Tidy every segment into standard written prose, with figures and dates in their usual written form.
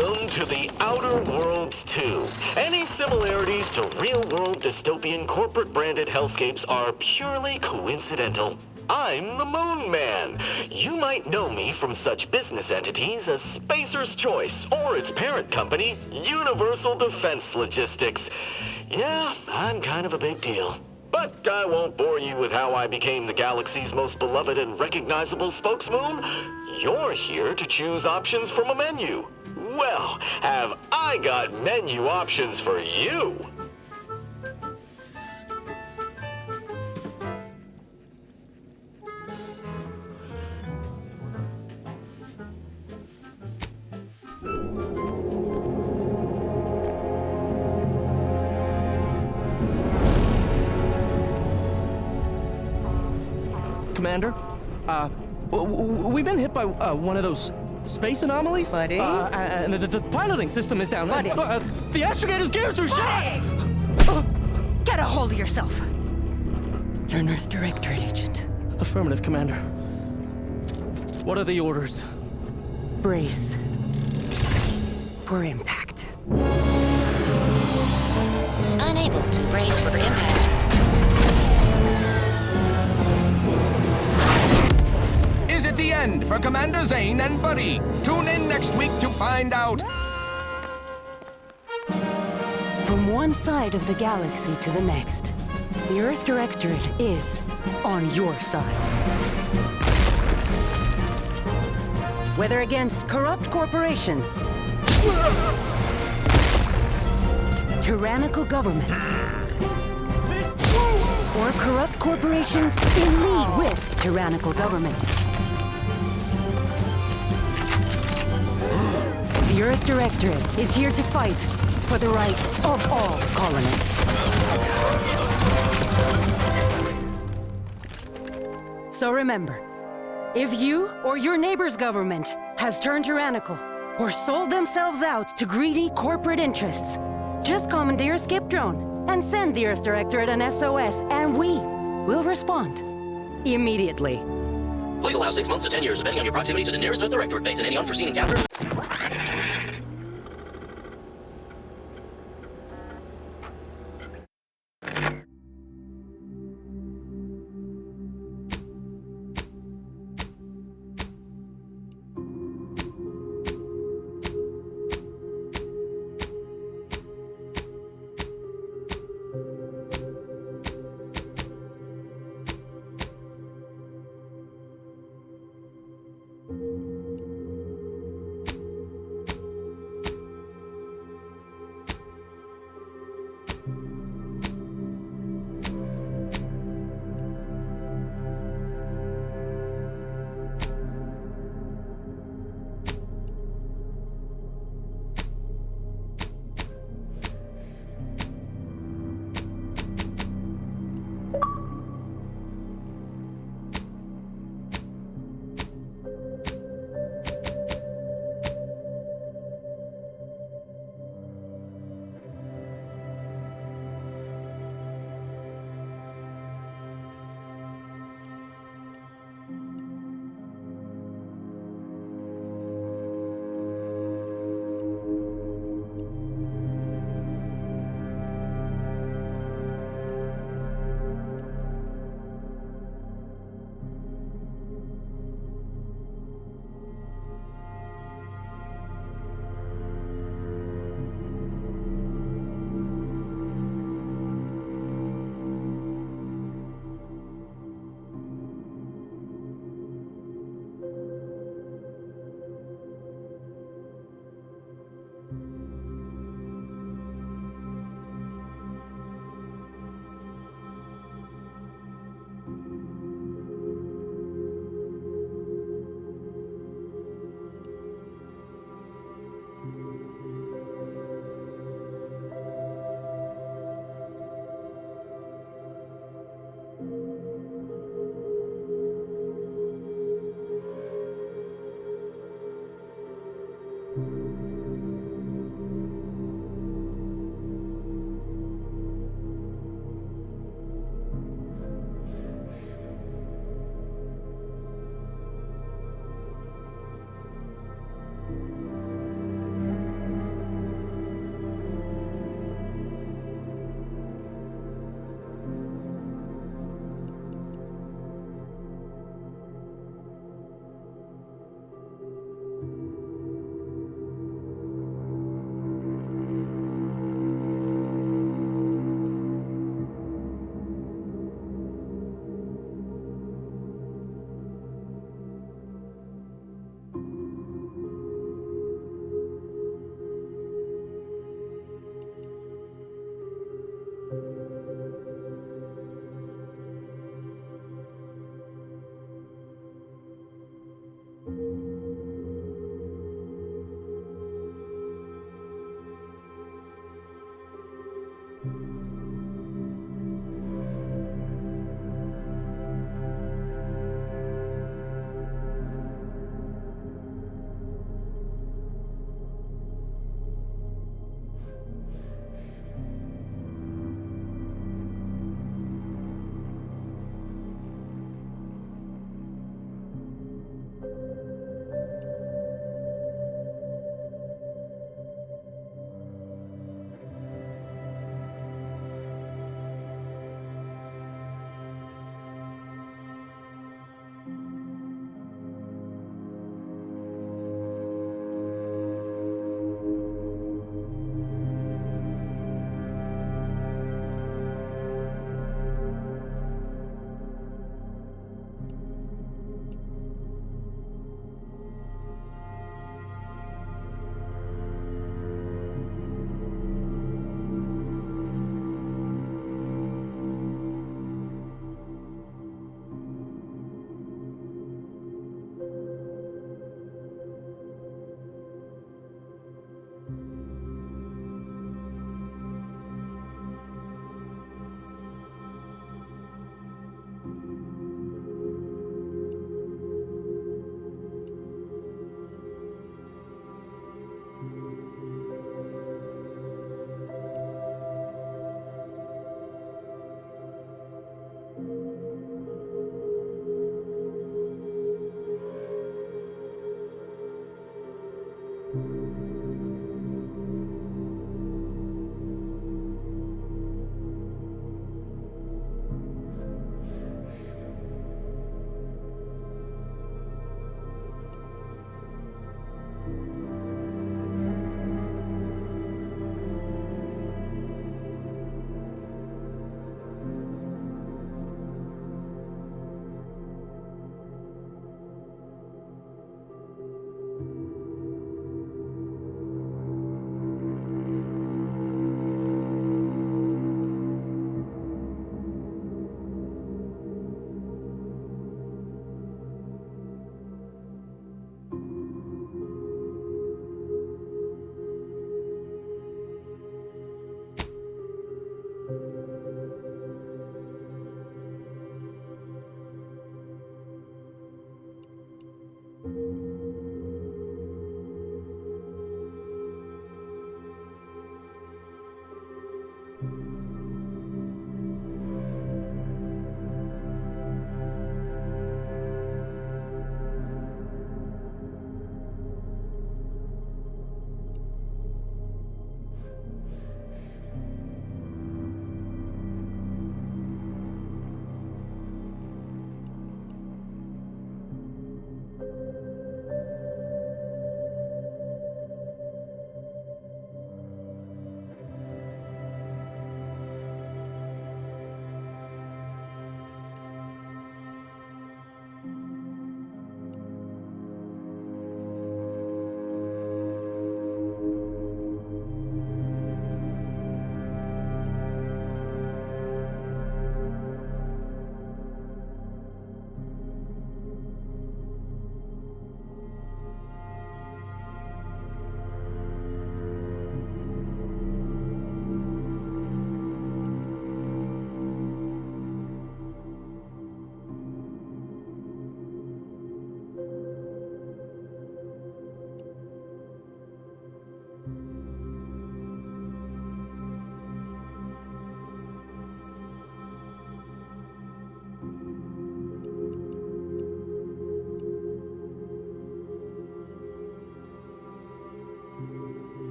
Welcome to the Outer Worlds 2. Any similarities to real-world dystopian corporate-branded hellscapes are purely coincidental. I'm the Moon Man. You might know me from such business entities as Spacer's Choice or its parent company, Universal Defense Logistics. Yeah, I'm kind of a big deal. But I won't bore you with how I became the galaxy's most beloved and recognizable spokesmoon. You're here to choose options from a menu. Well, have I got menu options for you? Commander, we've been hit by one of those space anomalies. Buddy? And the piloting system is down. Buddy? The astrogator's gears are shot! Get a hold of yourself! You're an Earth Directorate agent. Affirmative, Commander. What are the orders? Brace for impact. Unable to brace for impact. Is it the end for Commander Zane and Buddy? Tune in next week to find out. From one side of the galaxy to the next, the Earth Directorate is on your side. Whether against corrupt corporations, tyrannical governments, or corrupt corporations in league with tyrannical governments, the Earth Directorate is here to fight for the rights of all colonists. So remember, if you or your neighbor's government has turned tyrannical or sold themselves out to greedy corporate interests, just commandeer a skip drone and send the Earth Directorate an SOS, and we will respond immediately. Please allow 6 months to 10 years, depending on your proximity to the nearest Earth Directorate base and any unforeseen encounters.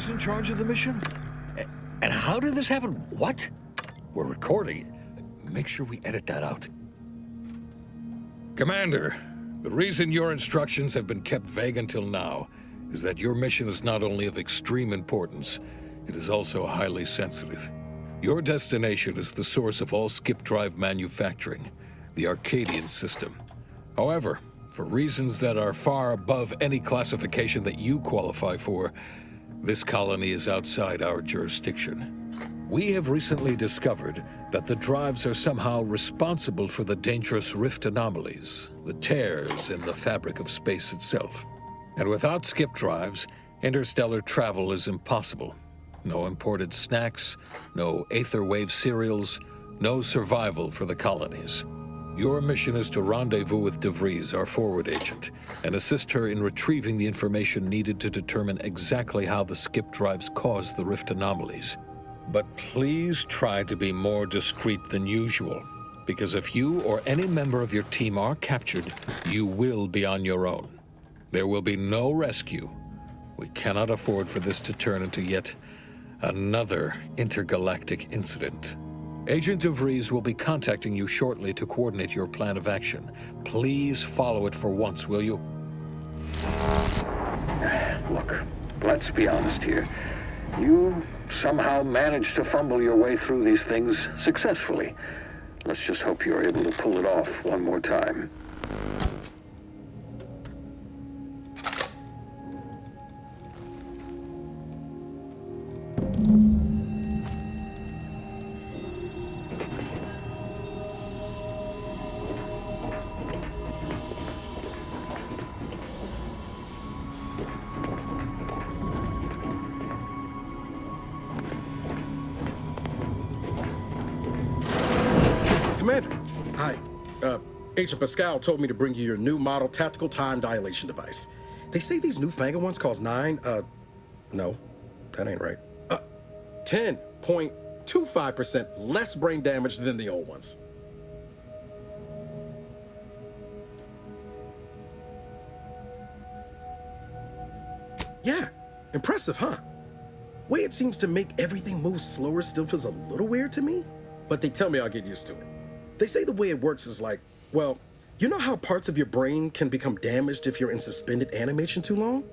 was in charge of the mission? And how did this happen? What? We're recording. Make sure we edit that out. Commander, the reason your instructions have been kept vague until now is that your mission is not only of extreme importance, it is also highly sensitive. Your destination is the source of all skip drive manufacturing, the Arcadian system. However, for reasons that are far above any classification that you qualify for, this colony is outside our jurisdiction. We have recently discovered that the drives are somehow responsible for the dangerous rift anomalies, the tears in the fabric of space itself. And without skip drives, interstellar travel is impossible. No imported snacks, no Aether Wave cereals, no survival for the colonies. Your mission is to rendezvous with DeVries, our forward agent, and assist her in retrieving the information needed to determine exactly how the skip drives cause the rift anomalies. But please try to be more discreet than usual, because if you or any member of your team are captured, you will be on your own. There will be no rescue. We cannot afford for this to turn into yet another intergalactic incident. Agent DeVries will be contacting you shortly to coordinate your plan of action. Please follow it for once, will you? Look, let's be honest here. You somehow managed to fumble your way through these things successfully. Let's just hope you're able to pull it off one more time. Commander, hi. Agent Pascal told me to bring you your new model tactical time dilation device. They say these newfangled ones cost no, that ain't right. 10.25% less brain damage than the old ones. Yeah, impressive, huh? Way it seems to make everything move slower still feels a little weird to me, but they tell me I'll get used to it. They say the way it works is like, well, you know how parts of your brain can become damaged if you're in suspended animation too long?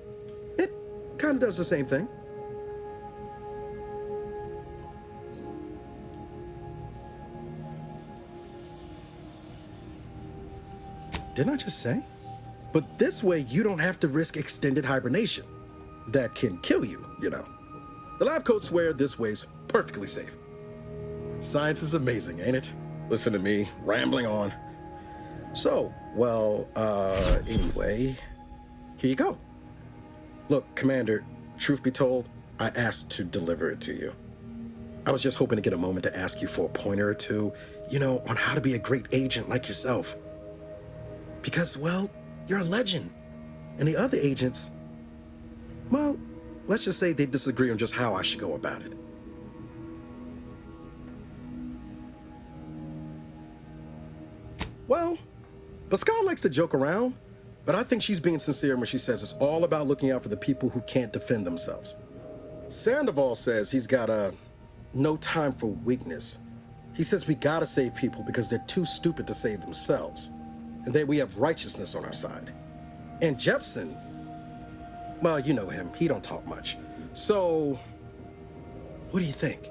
It kind of does the same thing. Didn't I just say? But this way you don't have to risk extended hibernation. That can kill you, you know. The lab coats swear this way's perfectly safe. Science is amazing, ain't it? Listen to me, rambling on. So, well, anyway, here you go. Look, Commander, truth be told, I asked to deliver it to you. I was just hoping to get a moment to ask you for a pointer or two, you know, on how to be a great agent like yourself. Because, well, you're a legend. And the other agents, well, let's just say they disagree on just how I should go about it. Well, Pascal likes to joke around, but I think she's being sincere when she says it's all about looking out for the people who can't defend themselves. Sandoval says he's got no time for weakness. He says we gotta save people because they're too stupid to save themselves, and that we have righteousness on our side. And Jepson, well, you know him, he don't talk much. So, what do you think?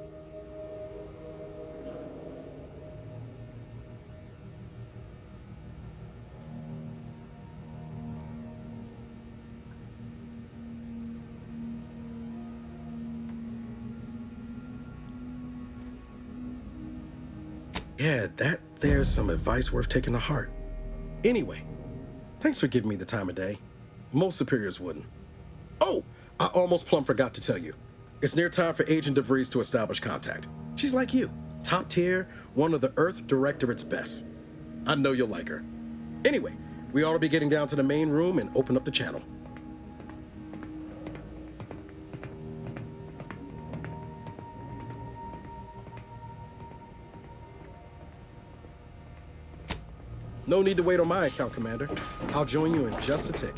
Yeah, there's some advice worth taking to heart. Anyway, thanks for giving me the time of day. Most superiors wouldn't. Oh, I almost plumb forgot to tell you. It's near time for Agent DeVries to establish contact. She's like you, top tier, one of the Earth Directorate's best. I know you'll like her. Anyway, we ought to be getting down to the main room and open up the channel. No need to wait on my account, Commander. I'll join you in just a tick.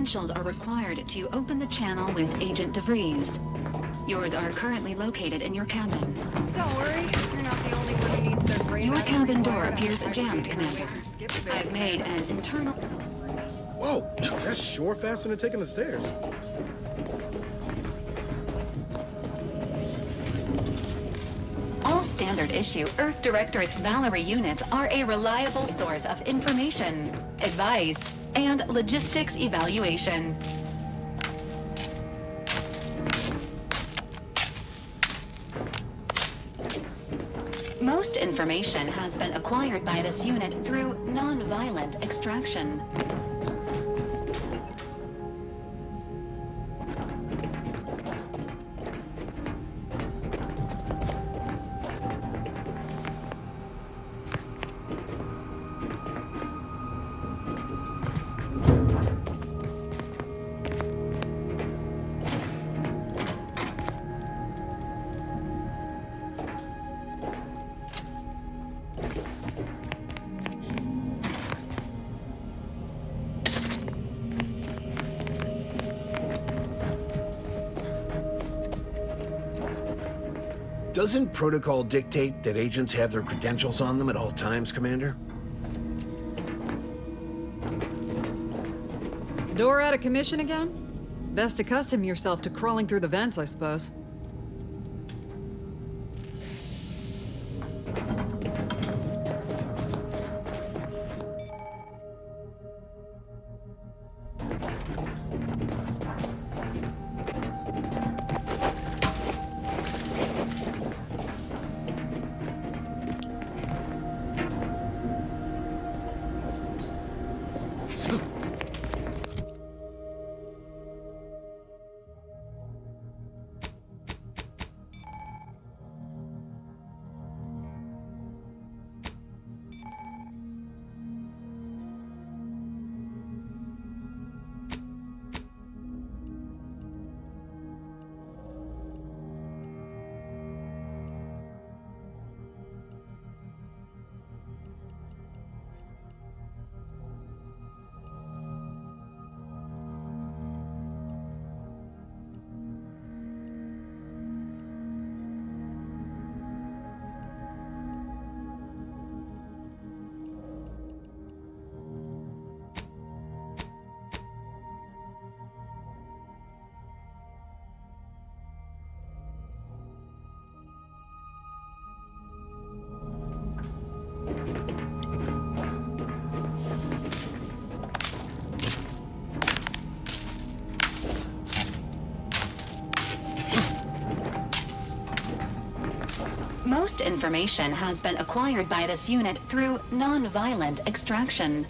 credentials are required to open the channel with Agent DeVries. Yours are currently located in your cabin. Don't worry, you're not the only one who needs their brain. Your cabin door appears jammed, Commander. I've made an internal... Whoa, that's sure faster than taking the stairs. All standard issue Earth Directorate Valerie units are a reliable source of information, advice, and logistics evaluation. Most information has been acquired by this unit through non-violent extraction. Doesn't protocol dictate that agents have their credentials on them at all times, Commander? Door out of commission again? Best accustom yourself to crawling through the vents, I suppose. Most information has been acquired by this unit through non-violent extraction.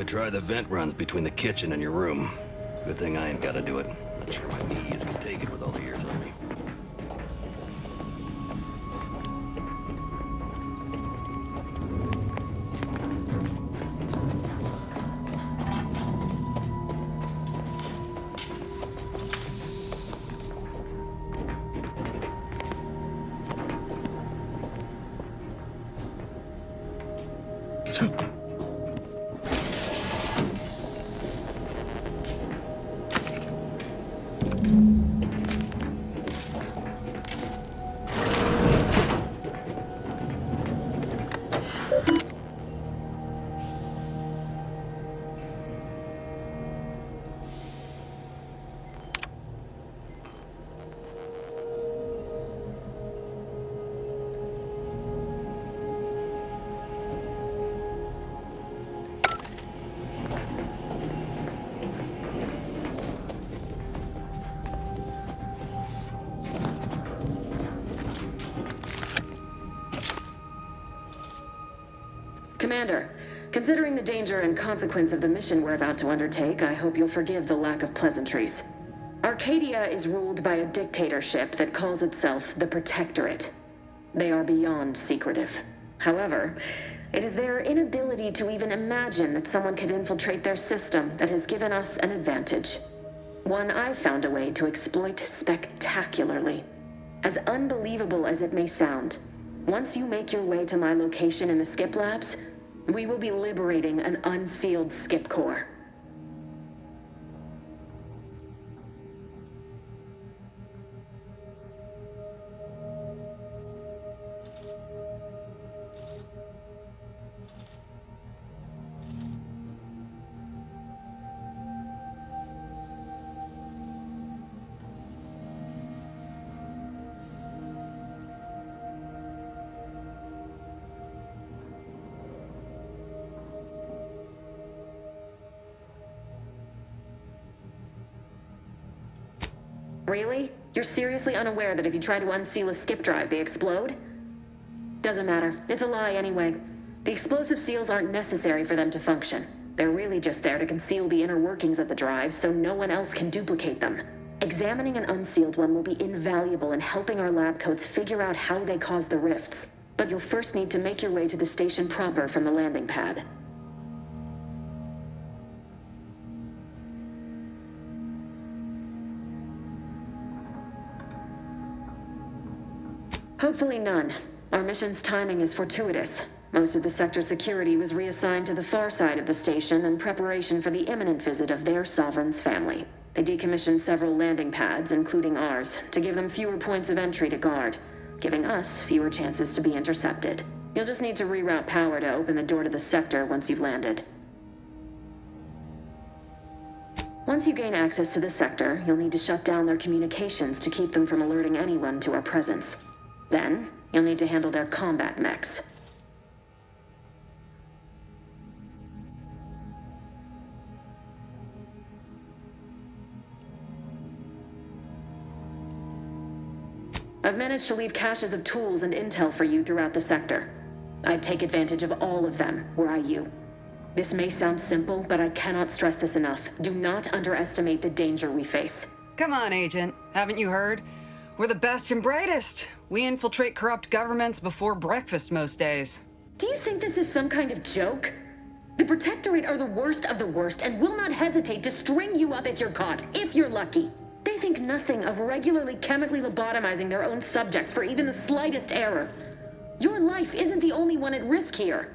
Try the vent runs between the kitchen and your room. Good thing I ain't gotta do it. Not sure my knees can take it with all the years on me. Commander, considering the danger and consequence of the mission we're about to undertake, I hope you'll forgive the lack of pleasantries. Arcadia is ruled by a dictatorship that calls itself the Protectorate. They are beyond secretive. However, it is their inability to even imagine that someone could infiltrate their system that has given us an advantage. One I've found a way to exploit spectacularly. As unbelievable as it may sound, once you make your way to my location in the Skip Labs, we will be liberating an unsealed Skip core. Really? You're seriously unaware that if you try to unseal a skip drive, they explode? Doesn't matter. It's a lie anyway. The explosive seals aren't necessary for them to function. They're really just there to conceal the inner workings of the drive so no one else can duplicate them. Examining an unsealed one will be invaluable in helping our lab coats figure out how they caused the rifts. But you'll first need to make your way to the station proper from the landing pad. Hopefully none. Our mission's timing is fortuitous. Most of the sector's security was reassigned to the far side of the station in preparation for the imminent visit of their sovereign's family. They decommissioned several landing pads, including ours, to give them fewer points of entry to guard, giving us fewer chances to be intercepted. You'll just need to reroute power to open the door to the sector once you've landed. Once you gain access to the sector, you'll need to shut down their communications to keep them from alerting anyone to our presence. Then, you'll need to handle their combat mechs. I've managed to leave caches of tools and intel for you throughout the sector. I'd take advantage of all of them, were I you. This may sound simple, but I cannot stress this enough. Do not underestimate the danger we face. Come on, Agent. Haven't you heard? We're the best and brightest. We infiltrate corrupt governments before breakfast most days. Do you think this is some kind of joke? The Protectorate are the worst of the worst and will not hesitate to string you up if you're caught, if you're lucky. They think nothing of regularly chemically lobotomizing their own subjects for even the slightest error. Your life isn't the only one at risk here.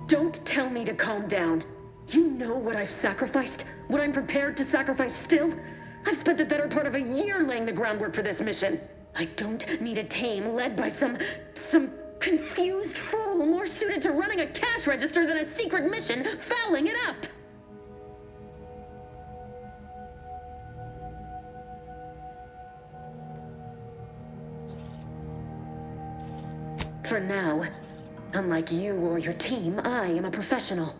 Don't tell me to calm down. You know what I've sacrificed? What I'm prepared to sacrifice still? I've spent the better part of a year laying the groundwork for this mission. I don't need a team led by some confused fool more suited to running a cash register than a secret mission fouling it up. For now, unlike you or your team, I am a professional.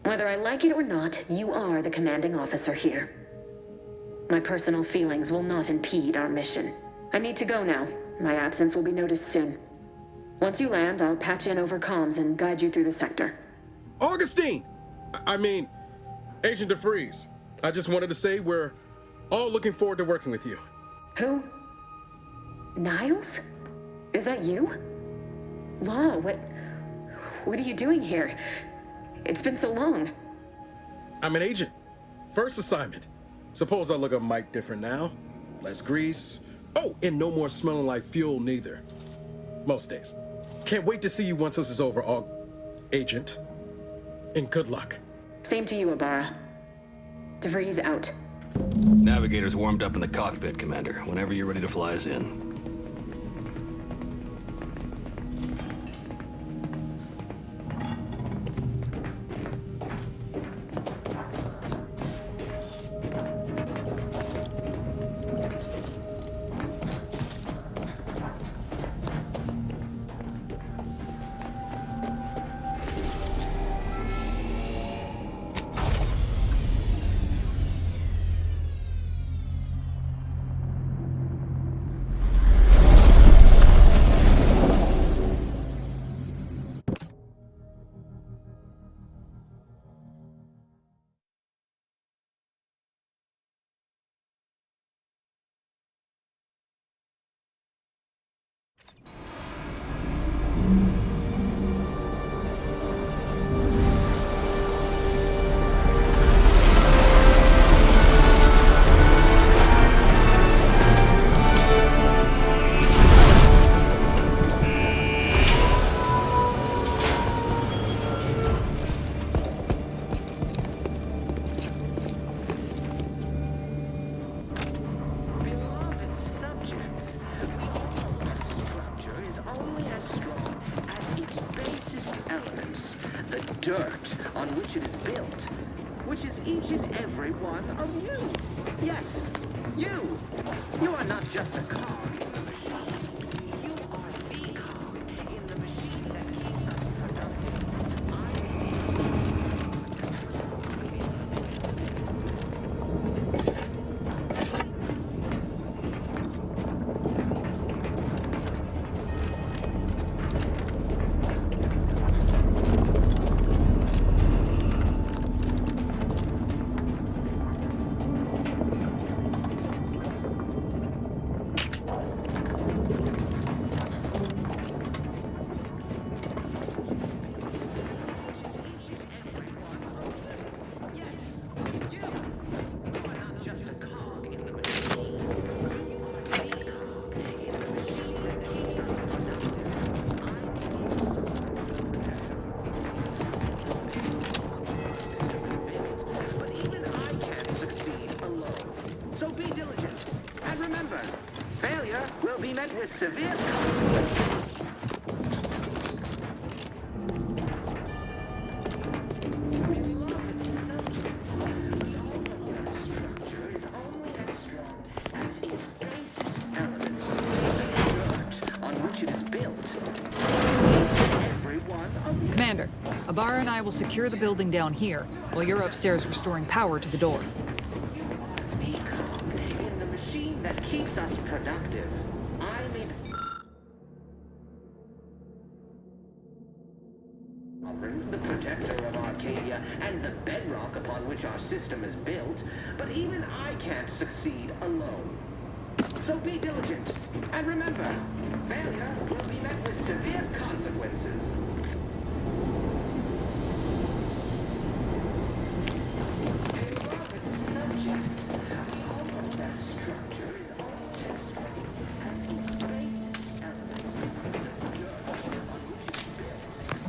Whether I like it or not, you are the commanding officer here. My personal feelings will not impede our mission. I need to go now. My absence will be noticed soon. Once you land, I'll patch in over comms and guide you through the sector. Augustine! Agent DeFreeze. I just wanted to say we're all looking forward to working with you. Who? Niles? Is that you? Law, what are you doing here? It's been so long. I'm an agent. First assignment. Suppose I look a mite different now. Less grease. Oh, and no more smelling like fuel neither. Most days. Can't wait to see you once this is over, Agent. And good luck. Same to you, Ibarra. DeVries out. Navigator's warmed up in the cockpit, Commander. Whenever you're ready to fly us in. the dirt on which it is built, which is each and every one of you. Yes, you. You are not just a cog in the machine. You are the cog in the machine that keeps us productive. So be diligent. And remember, failure will be met with severe consequences. Commander, Abara and I will secure the building down here, while you're upstairs restoring power to the door. In the machine that keeps us productive, I mean... the protector of Arcadia and the bedrock upon which our system is built, but even I can't succeed alone. So be diligent, and remember, failure will be met with severe consequences.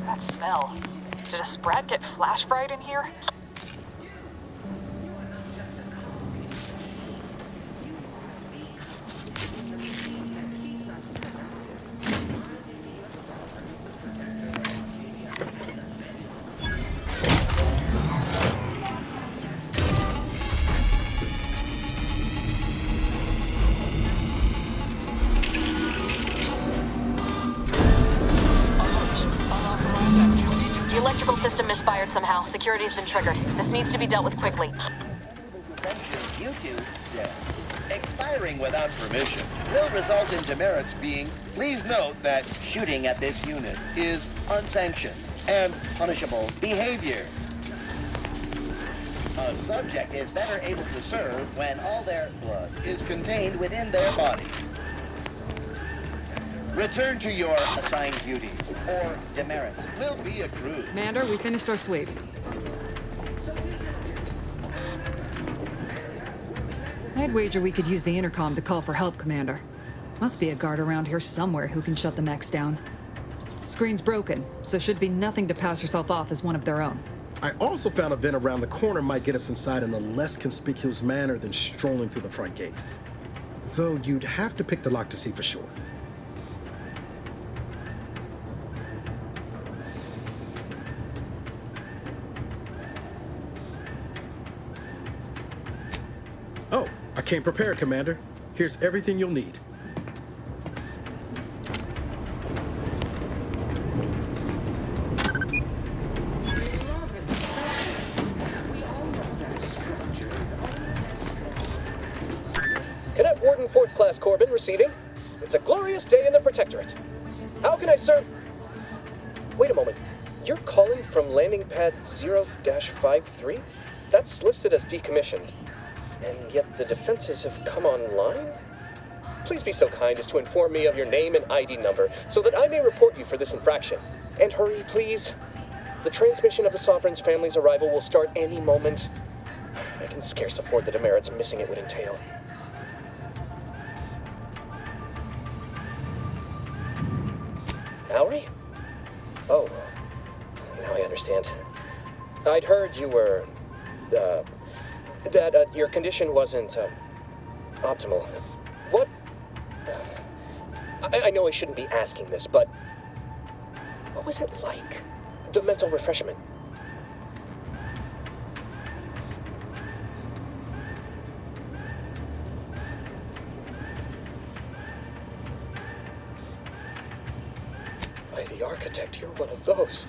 That smell. Did a Sprat get flash fried in here? The electrical system misfired somehow. Security has been triggered. This needs to be dealt with quickly. YouTube expiring without permission will result in demerits being... Please note that shooting at this unit is unsanctioned and punishable behavior. A subject is better able to serve when all their blood is contained within their body. Return to your assigned duties, or demerits will be accrued. Commander, we finished our sweep. I'd wager we could use the intercom to call for help, Commander. Must be a guard around here somewhere who can shut the mechs down. Screen's broken, so should be nothing to pass yourself off as one of their own. I also found a vent around the corner might get us inside in a less conspicuous manner than strolling through the front gate. Though you'd have to pick the lock to see for sure. Oh, I came prepared, Commander. Here's everything you'll need. Cadet Warden Fourth Class Corbin receiving. It's a glorious day in the Protectorate. How can I serve? Wait a moment. You're calling from landing pad 0-53? That's listed as decommissioned. And yet the defenses have come online? Please be so kind as to inform me of your name and ID number so that I may report you for this infraction. And hurry, please. The transmission of the Sovereign's family's arrival will start any moment. I can scarce afford the demerits missing it would entail. Mallory? Oh, now I understand. I'd heard you were, that your condition wasn't, optimal. What? I know I shouldn't be asking this, but what was it like? the mental refreshment. By the architect, you're one of those.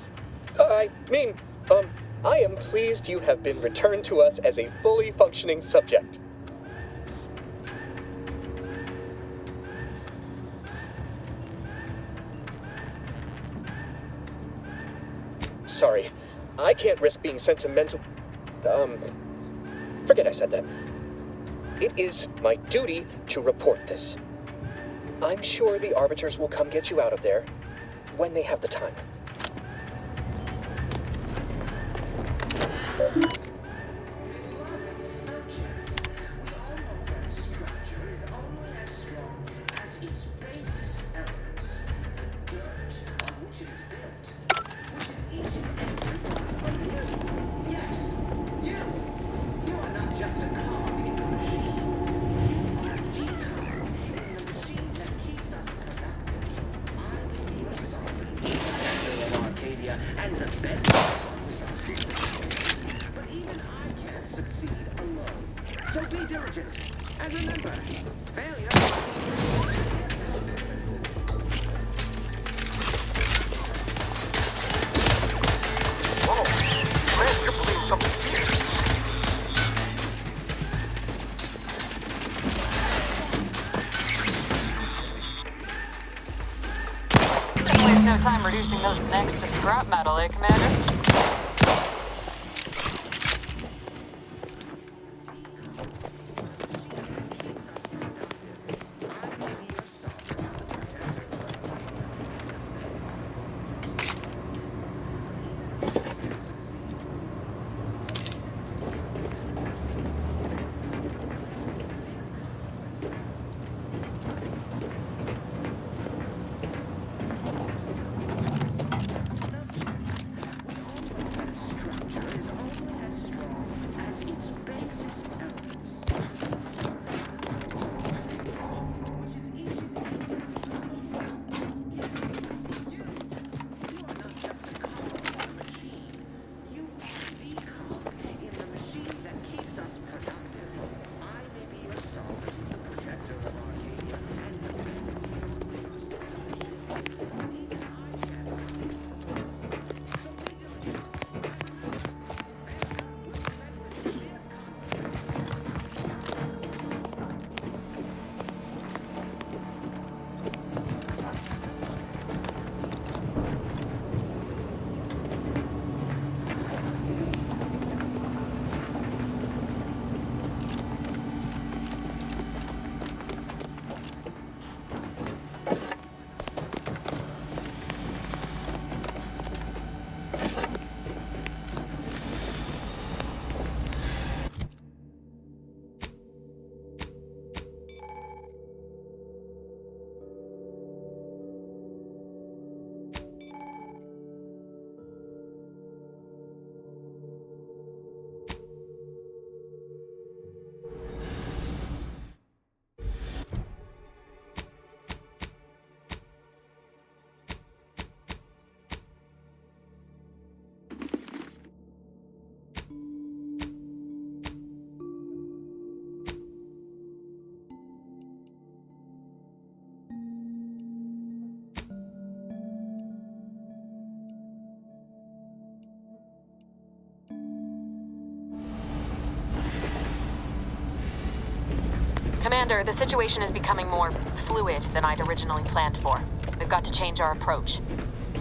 I am pleased you have been returned to us as a fully functioning subject. Sorry, I can't risk being sent to mental... Forget I said that. It is my duty to report this. I'm sure the Arbiters will come get you out of there when they have the time. And the best but even I can't succeed alone. So be diligent. And remember, failure... No time reducing those necks to scrap metal, eh, Commander? Commander, the situation is becoming more fluid than I'd originally planned for. We've got to change our approach.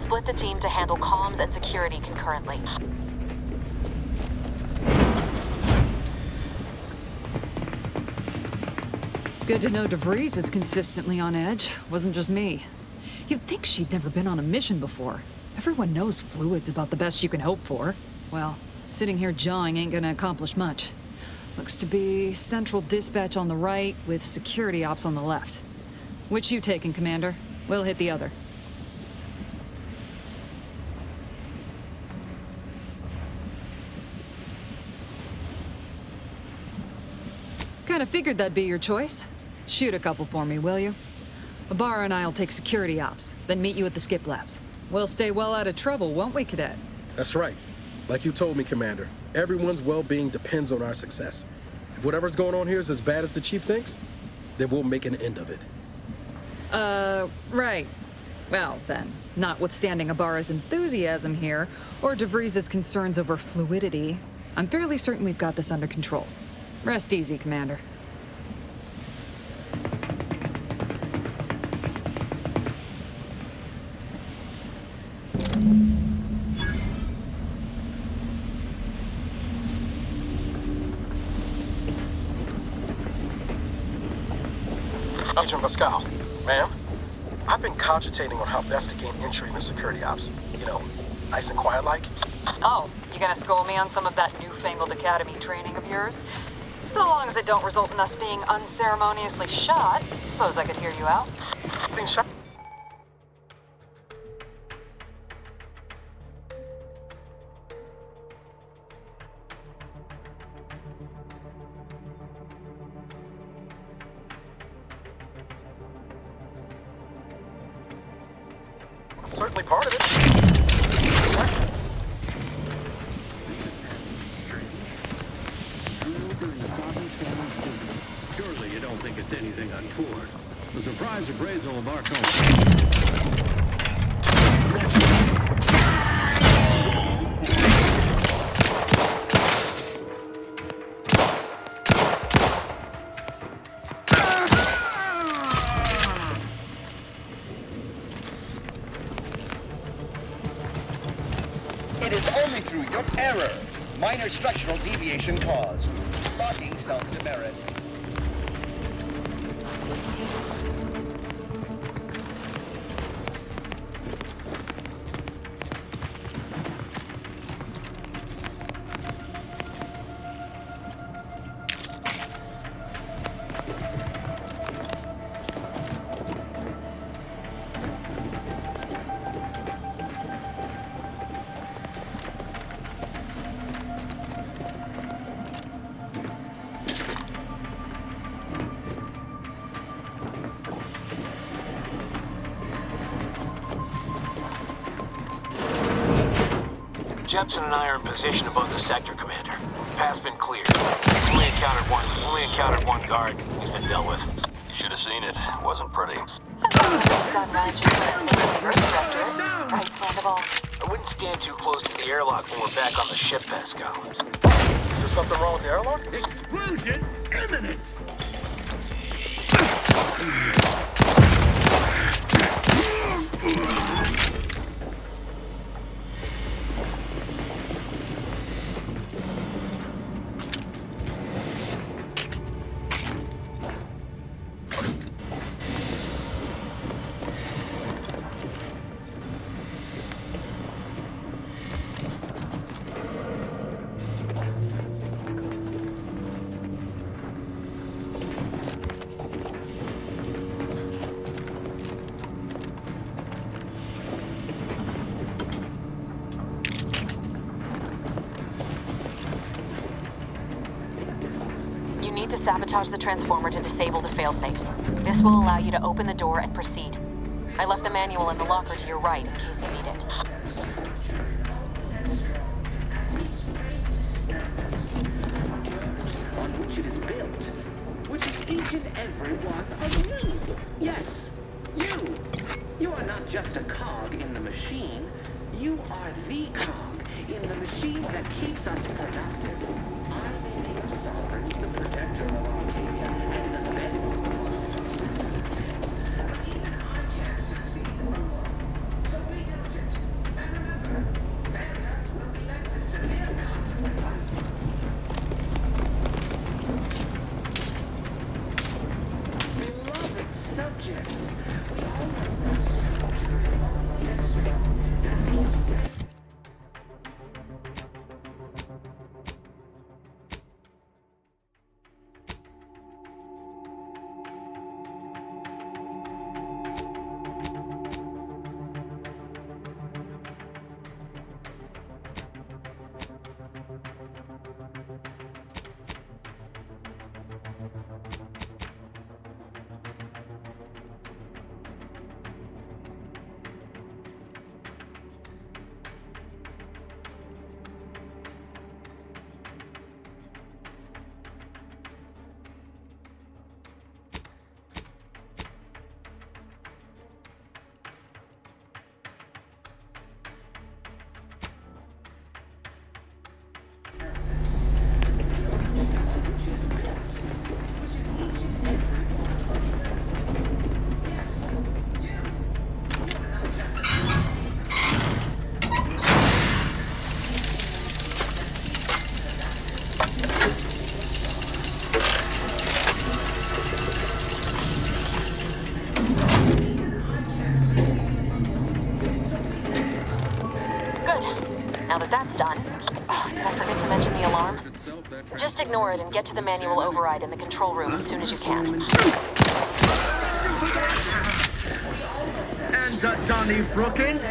Split the team to handle comms and security concurrently. Good to know DeVries is consistently on edge. Wasn't just me. You'd think she'd never been on a mission before. Everyone knows fluid's about the best you can hope for. Well, sitting here jawing ain't gonna accomplish much. Looks to be central dispatch on the right with security ops on the left. Which you taking, Commander? We'll hit the other. Kinda figured that'd be your choice. Shoot a couple for me, will you? Ibarra and I'll take security ops, then meet you at the skip labs. We'll stay well out of trouble, won't we, Cadet? That's right. Like you told me, Commander, everyone's well-being depends on our success. If whatever's going on here is as bad as the Chief thinks, then we'll make an end of it. Right. Well, then, notwithstanding Ibarra's enthusiasm here, or DeVries' concerns over fluidity, I'm fairly certain we've got this under control. Rest easy, Commander. Agent Pascal, ma'am, I've been cogitating on how best to gain entry into security ops. You know, nice and quiet like. Oh, you gonna school me on some of that newfangled academy training of yours? So long as it don't result in us being unceremoniously shot, suppose I could hear you out. Being shot? Certainly part of it. Surely you don't think it's anything untoward. The surprise appraisal of our company. It is only through your error, minor structural deviation caused. Locking self-demerit. Jepson and I are in position above the sector, Commander. Path's been cleared. Only encountered one guard. He's been dealt with. You should have seen it. It wasn't pretty. I wouldn't stand too close to the airlock when we're back on the ship, Pascal. Is there something wrong with the airlock? Explosion imminent! You need to sabotage the transformer to disable the failsafes. This will allow you to open the door and proceed. I left the manual in the locker to your right in case you need it. On which it is built, which is each and every one of you. Yes, you. You are not just a cog in the machine. You are the cog in the machine that keeps us productive. I may be your sovereign, the protector of Arcadia, and the bedrock of our but even I can't succeed alone. So be diligent. And remember, failure will be met with severe consequences. Beloved subjects, we all know this. that's done. Oh, did I forget to mention the alarm? Just ignore it and get to the manual override in the control room as soon as you can. And Donnie Brookins.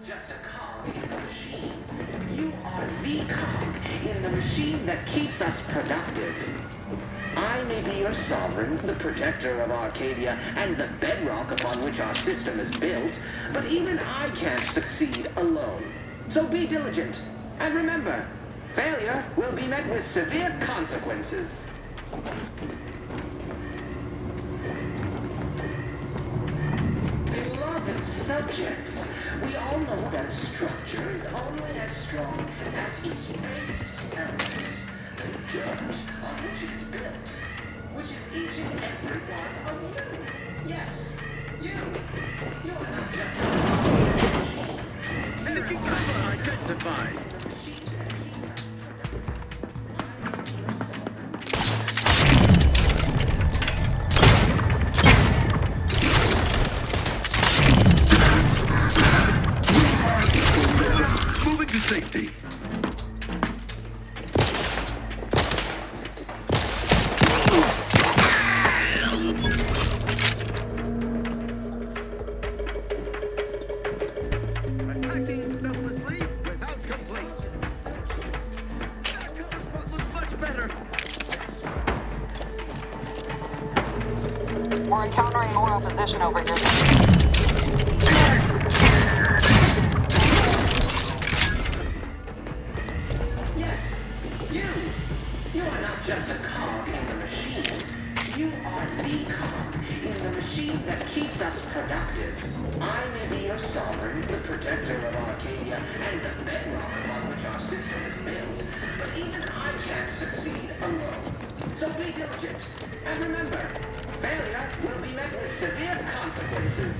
Just a cog in the machine. You are the cog in the machine that keeps us productive. I may be your sovereign, the protector of Arcadia, and the bedrock upon which our system is built, but even I can't succeed alone. So be diligent, and remember, failure will be met with severe consequences. Beloved subjects, we all know that a structure is only as strong as its basis elements, the dirt on which it is built, which is each and every one of you. Yes, you. You are not just identified. To safety. Attacking selflessly without complaint. That cover spot looks much better. We're encountering more opposition over here. You are not just a cog in the machine. You are the cog in the machine that keeps us productive. I may be your sovereign, the protector of Arcadia, and the bedrock upon which our system is built, but even I can't succeed alone. So be diligent, and remember, failure will be met with severe consequences.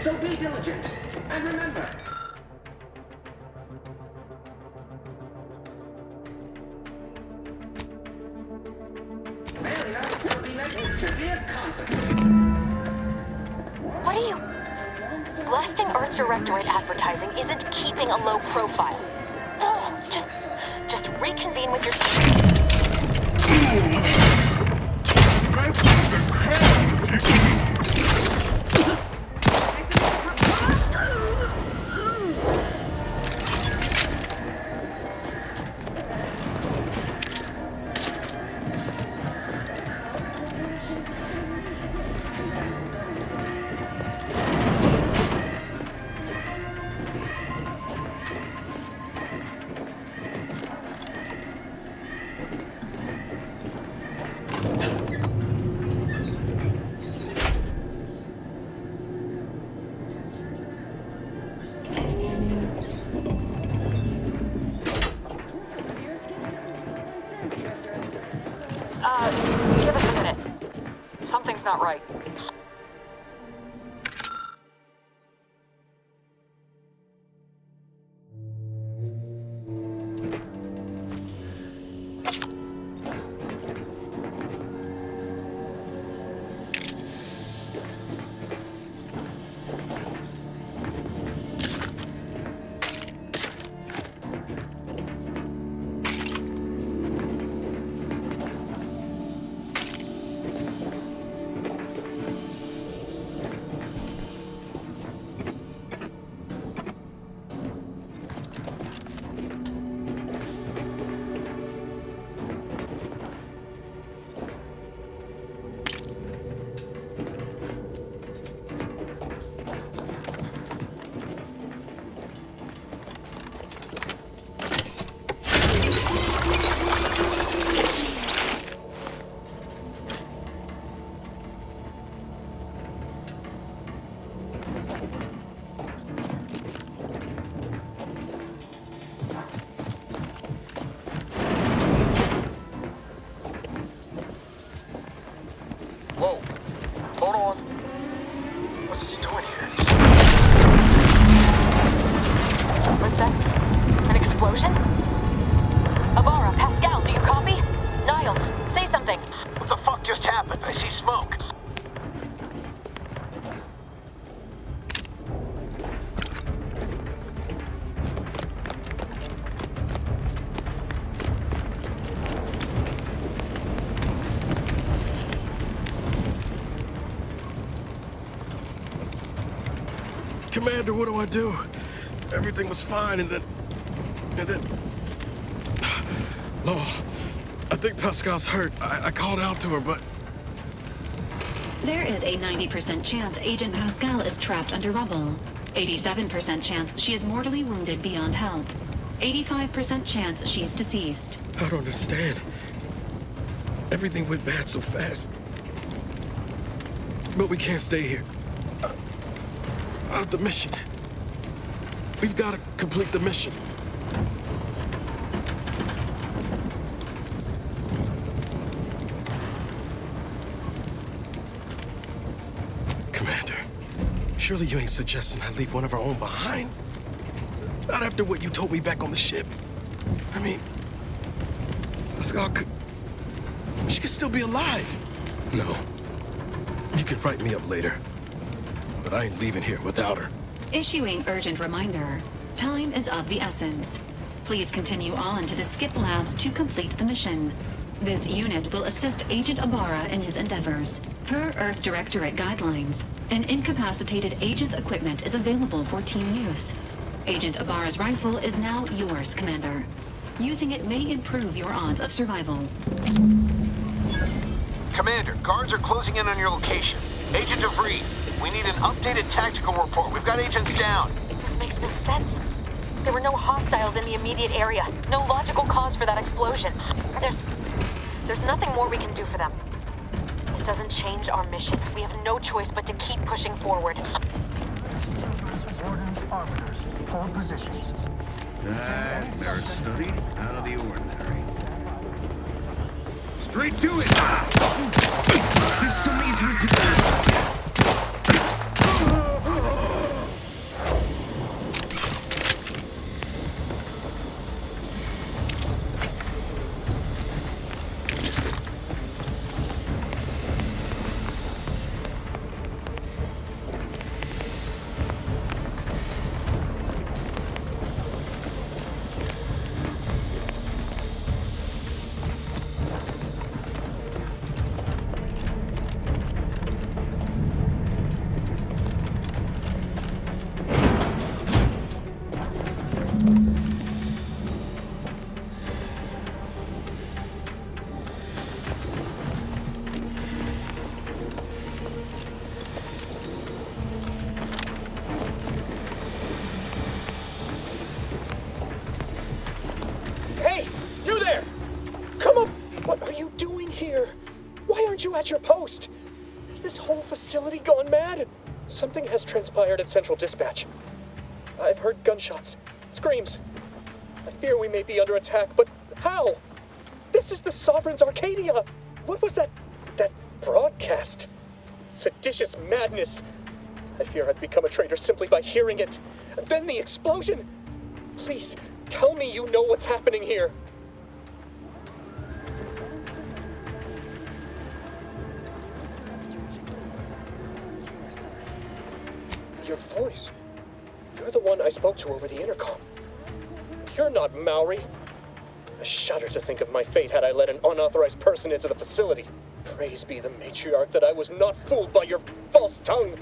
So be diligent, and remember, failure will be met with severe consequences. What are you... Blasting Earth Directorate advertising isn't keeping a low profile. Oh, just reconvene with your team. Give us a minute. Something's not right. Whoa. Hold on. What's this doing here? What's that? An explosion? Avara, Pascal, do you copy? Niles, say something. What the fuck just happened? I see smoke. Commander, what do I do? Everything was fine, and then... Law, I think Pascal's hurt. I called out to her, but... There is a 90% chance Agent Pascal is trapped under rubble. 87% chance she is mortally wounded beyond help. 85% chance she's deceased. I don't understand. Everything went bad so fast. But we can't stay here. The mission. We've got to complete the mission. Commander, surely you ain't suggesting I leave one of our own behind? Not after what you told me back on the ship. I mean, Pascal could... She could still be alive. No. You can write me up later. But I ain't leaving here without her. Issuing urgent reminder. Time is of the essence. Please continue on to the Skip Labs to complete the mission. This unit will assist Agent Ibarra in his endeavors. Per Earth Directorate guidelines, an incapacitated agent's equipment is available for team use. Agent Ibarra's rifle is now yours, Commander. Using it may improve your odds of survival. Commander, guards are closing in on your location. Agent DeVries, we need an updated tactical report. We've got agents down. This makes no sense. There were no hostiles in the immediate area. No logical cause for that explosion. There's nothing more we can do for them. This doesn't change our mission. We have no choice but to keep pushing forward. Ordnance arbiters, hold positions. Merit study out of the ordinary. Straight to it! System needs resistance. At your post. Has this whole facility gone mad? Something has transpired at Central Dispatch. I've heard gunshots, screams. I fear we may be under attack, but how? This is the Sovereign's Arcadia. What was that broadcast? Seditious madness. I fear I've become a traitor simply by hearing it. And then the explosion. Please, tell me you know what's happening here. Your voice. You're the one I spoke to over the intercom. You're not Maori. I shudder to think of my fate had I let an unauthorized person into the facility. Praise be the matriarch that I was not fooled by your false tongue.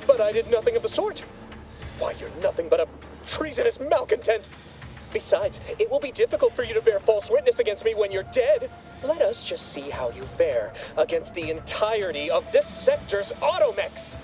But I did nothing of the sort. Why, you're nothing but a treasonous malcontent. Besides, it will be difficult for you to bear false witness against me when you're dead. Let us just see how you fare against the entirety of this sector's automechs.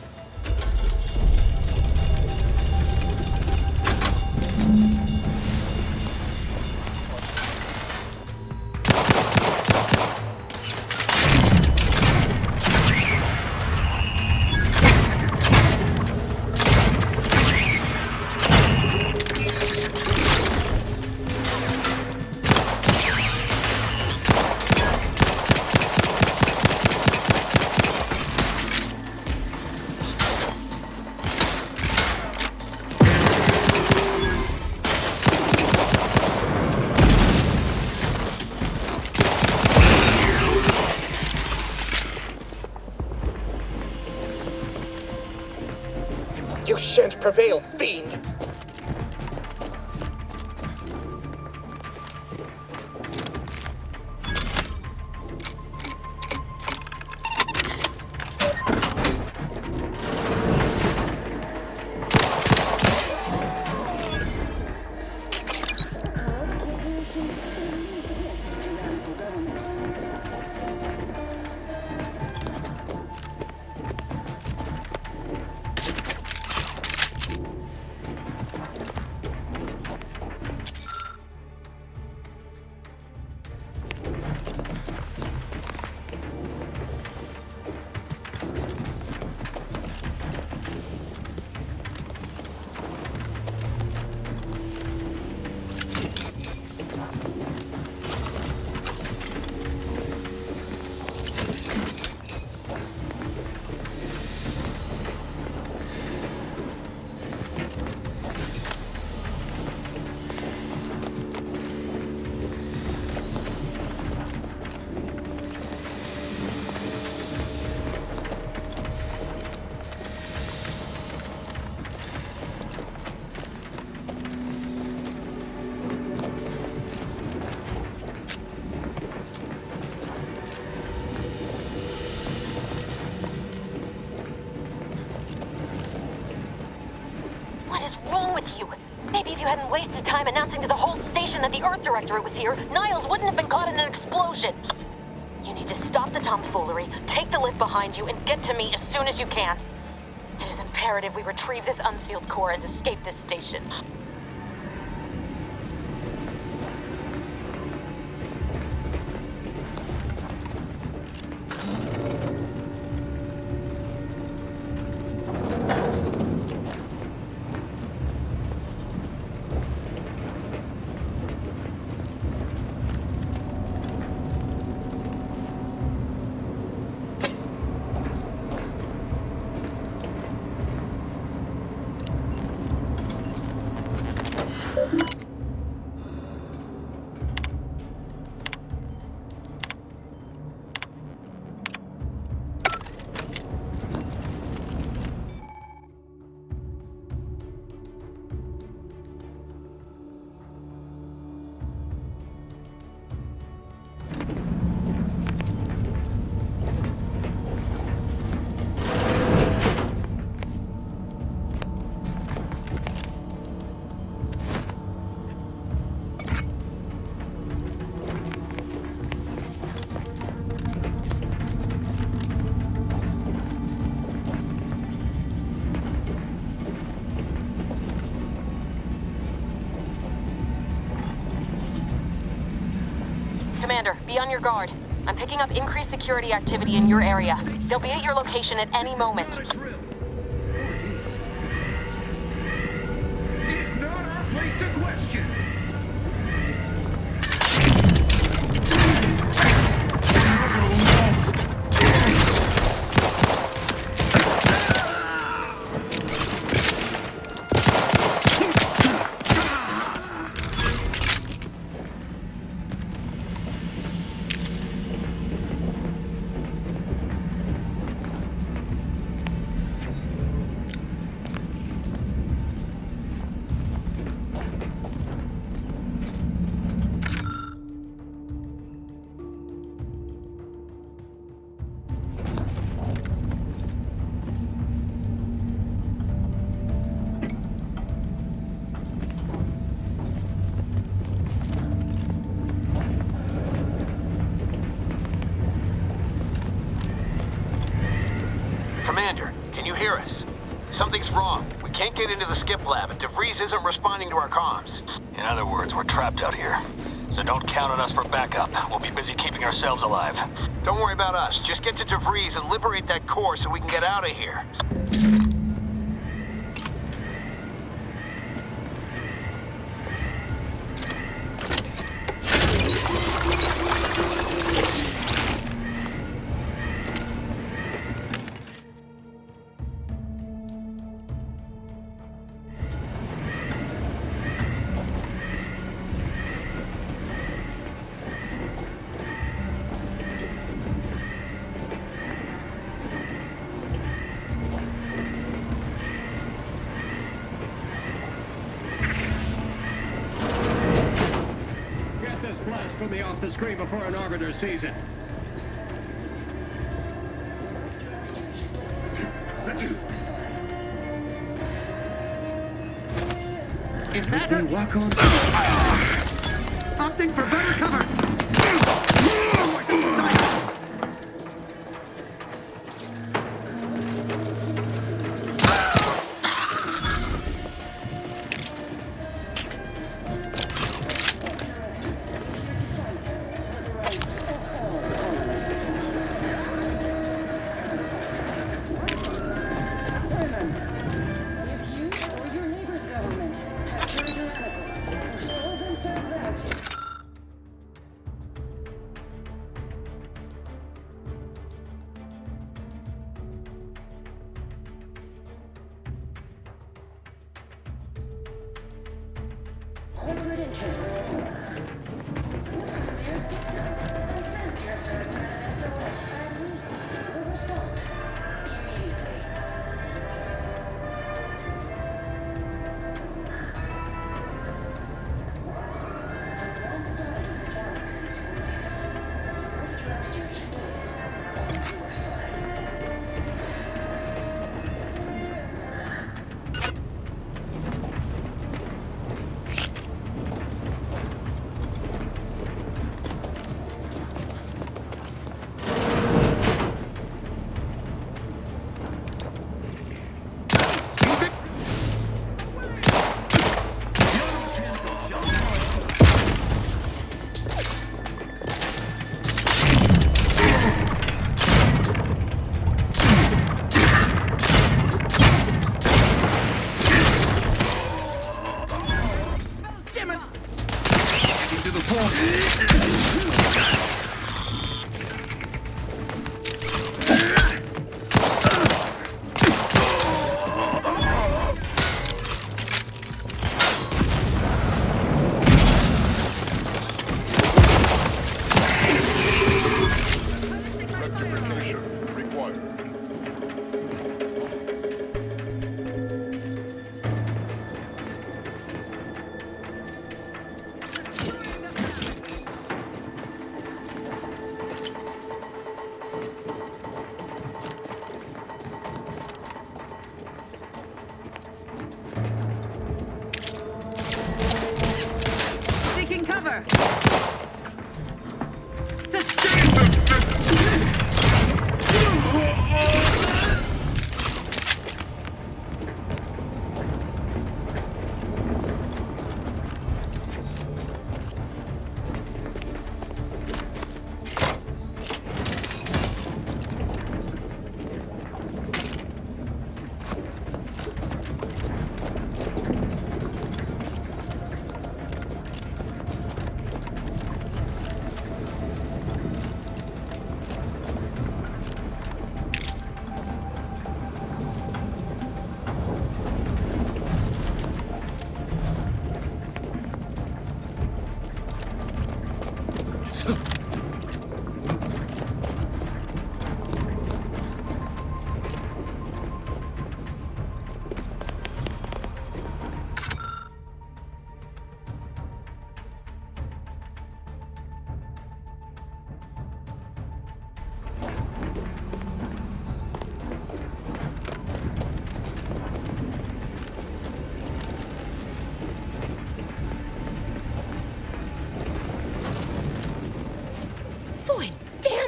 You shan't prevail, fiend! hadn't wasted time announcing to the whole station that the Earth Directorate was here, Niles wouldn't have been caught in an explosion. You need to stop the tomfoolery, take the lift behind you, and get to me as soon as you can. It is imperative we retrieve this unsealed core and escape this station. Commander, be on your guard. I'm picking up increased security activity in your area. They'll be at your location at any moment. It is not our place to question. Commander, can you hear us? Something's wrong. We can't get into the skip lab, and DeVries isn't responding to our comms. In other words, we're trapped out here. So don't count on us for backup. We'll be busy keeping ourselves alive. Don't worry about us. Just get to DeVries and liberate that core so we can get out of here. Blast from me off the screen before an arbiter sees it. Is that a walk on? Opting for better cover.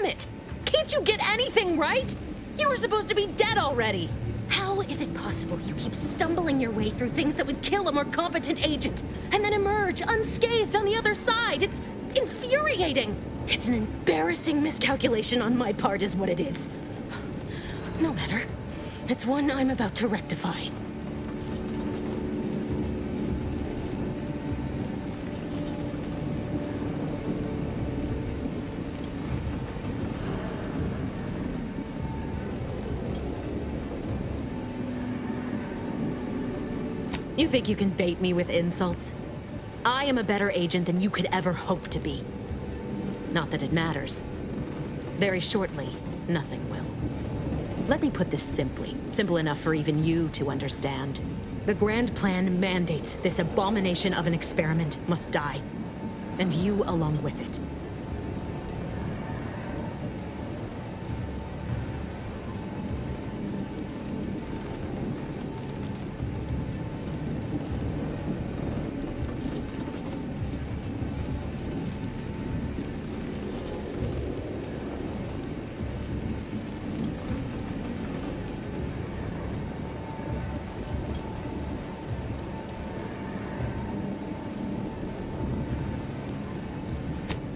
unit. Can't you get anything right? You were supposed to be dead already. How is it possible you keep stumbling your way through things that would kill a more competent agent, and then emerge unscathed on the other side? It's infuriating. It's an embarrassing miscalculation on my part is what it is. No matter. It's one I'm about to rectify. You think you can bait me with insults? I am a better agent than you could ever hope to be. Not that it matters. Very shortly, nothing will. Let me put this simply, simple enough for even you to understand. The Grand Plan mandates this abomination of an experiment must die, and you along with it.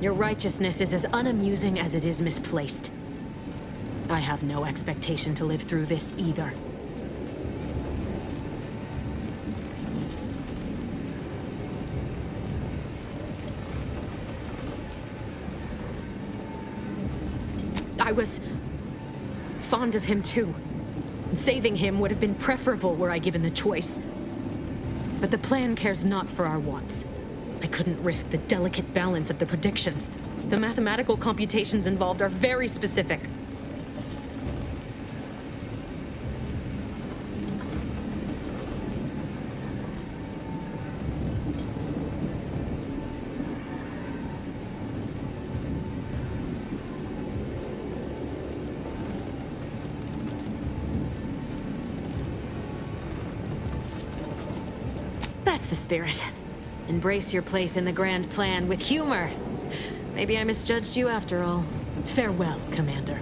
Your righteousness is as unamusing as it is misplaced. I have no expectation to live through this either. I was fond of him too. Saving him would have been preferable were I given the choice. But the plan cares not for our wants. I couldn't risk the delicate balance of the predictions. The mathematical computations involved are very specific. That's the spirit. Embrace your place in the Grand Plan with humor. Maybe I misjudged you after all. Farewell, Commander.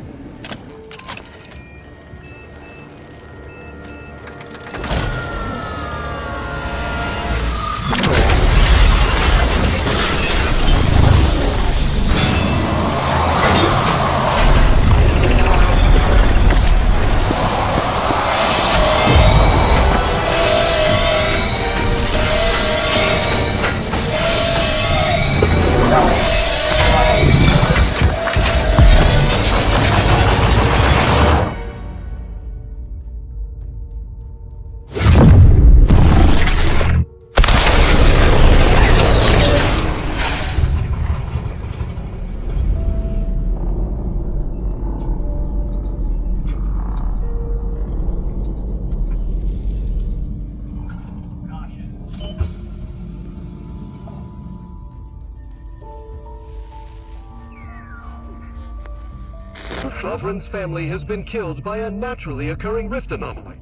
Sovereign's family has been killed by a naturally occurring rift anomaly.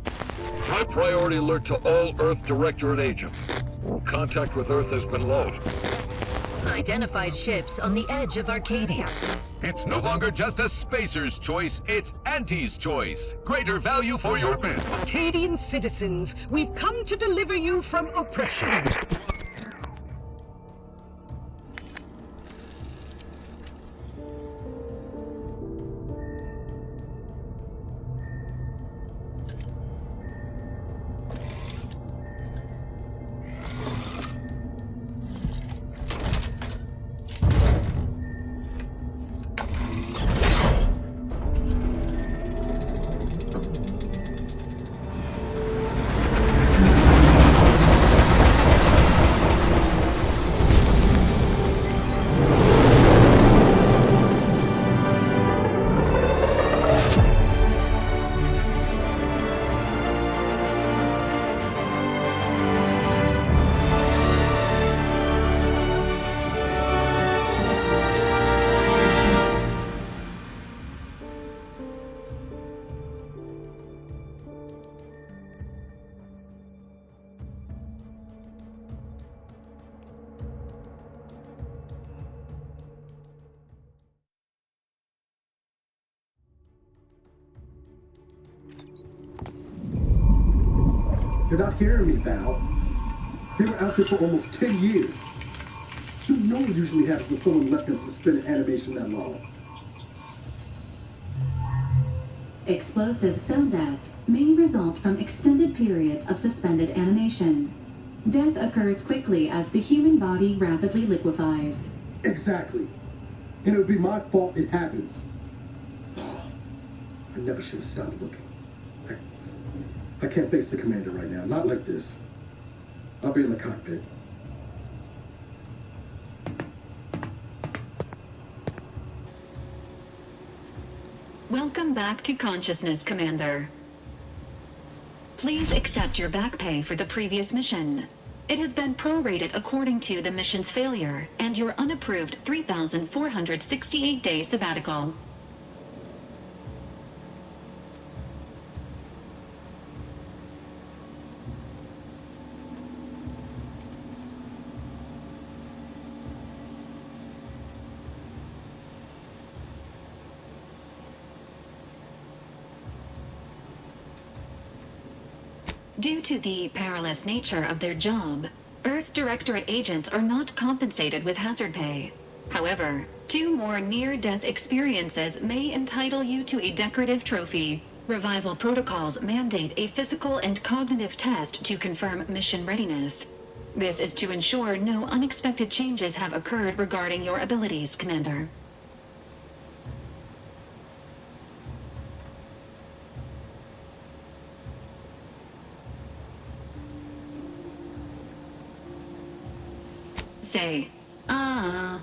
High priority alert to all Earth Directorate agents. Contact with Earth has been low. Identified ships on the edge of Arcadia. It's no longer just a spacer's choice, it's Auntie's choice. Greater value for your men. Arcadian citizens, we've come to deliver you from oppression. You're not hearing me, Val. They were out there for almost 10 years. You know what usually happens when someone left in suspended animation that long. Explosive cell death may result from extended periods of suspended animation. Death occurs quickly as the human body rapidly liquefies. Exactly. And it would be my fault it happens. Oh, I never should have stopped looking. I can't face the commander right now. Not like this. I'll be in the cockpit. Welcome back to consciousness, Commander. Please accept your back pay for the previous mission. It has been prorated according to the mission's failure and your unapproved 3,468-day sabbatical. Due to the perilous nature of their job, Earth Directorate agents are not compensated with hazard pay. However, 2 more near-death experiences may entitle you to a decorative trophy. Revival protocols mandate a physical and cognitive test to confirm mission readiness. This is to ensure no unexpected changes have occurred regarding your abilities, Commander. Say, ah.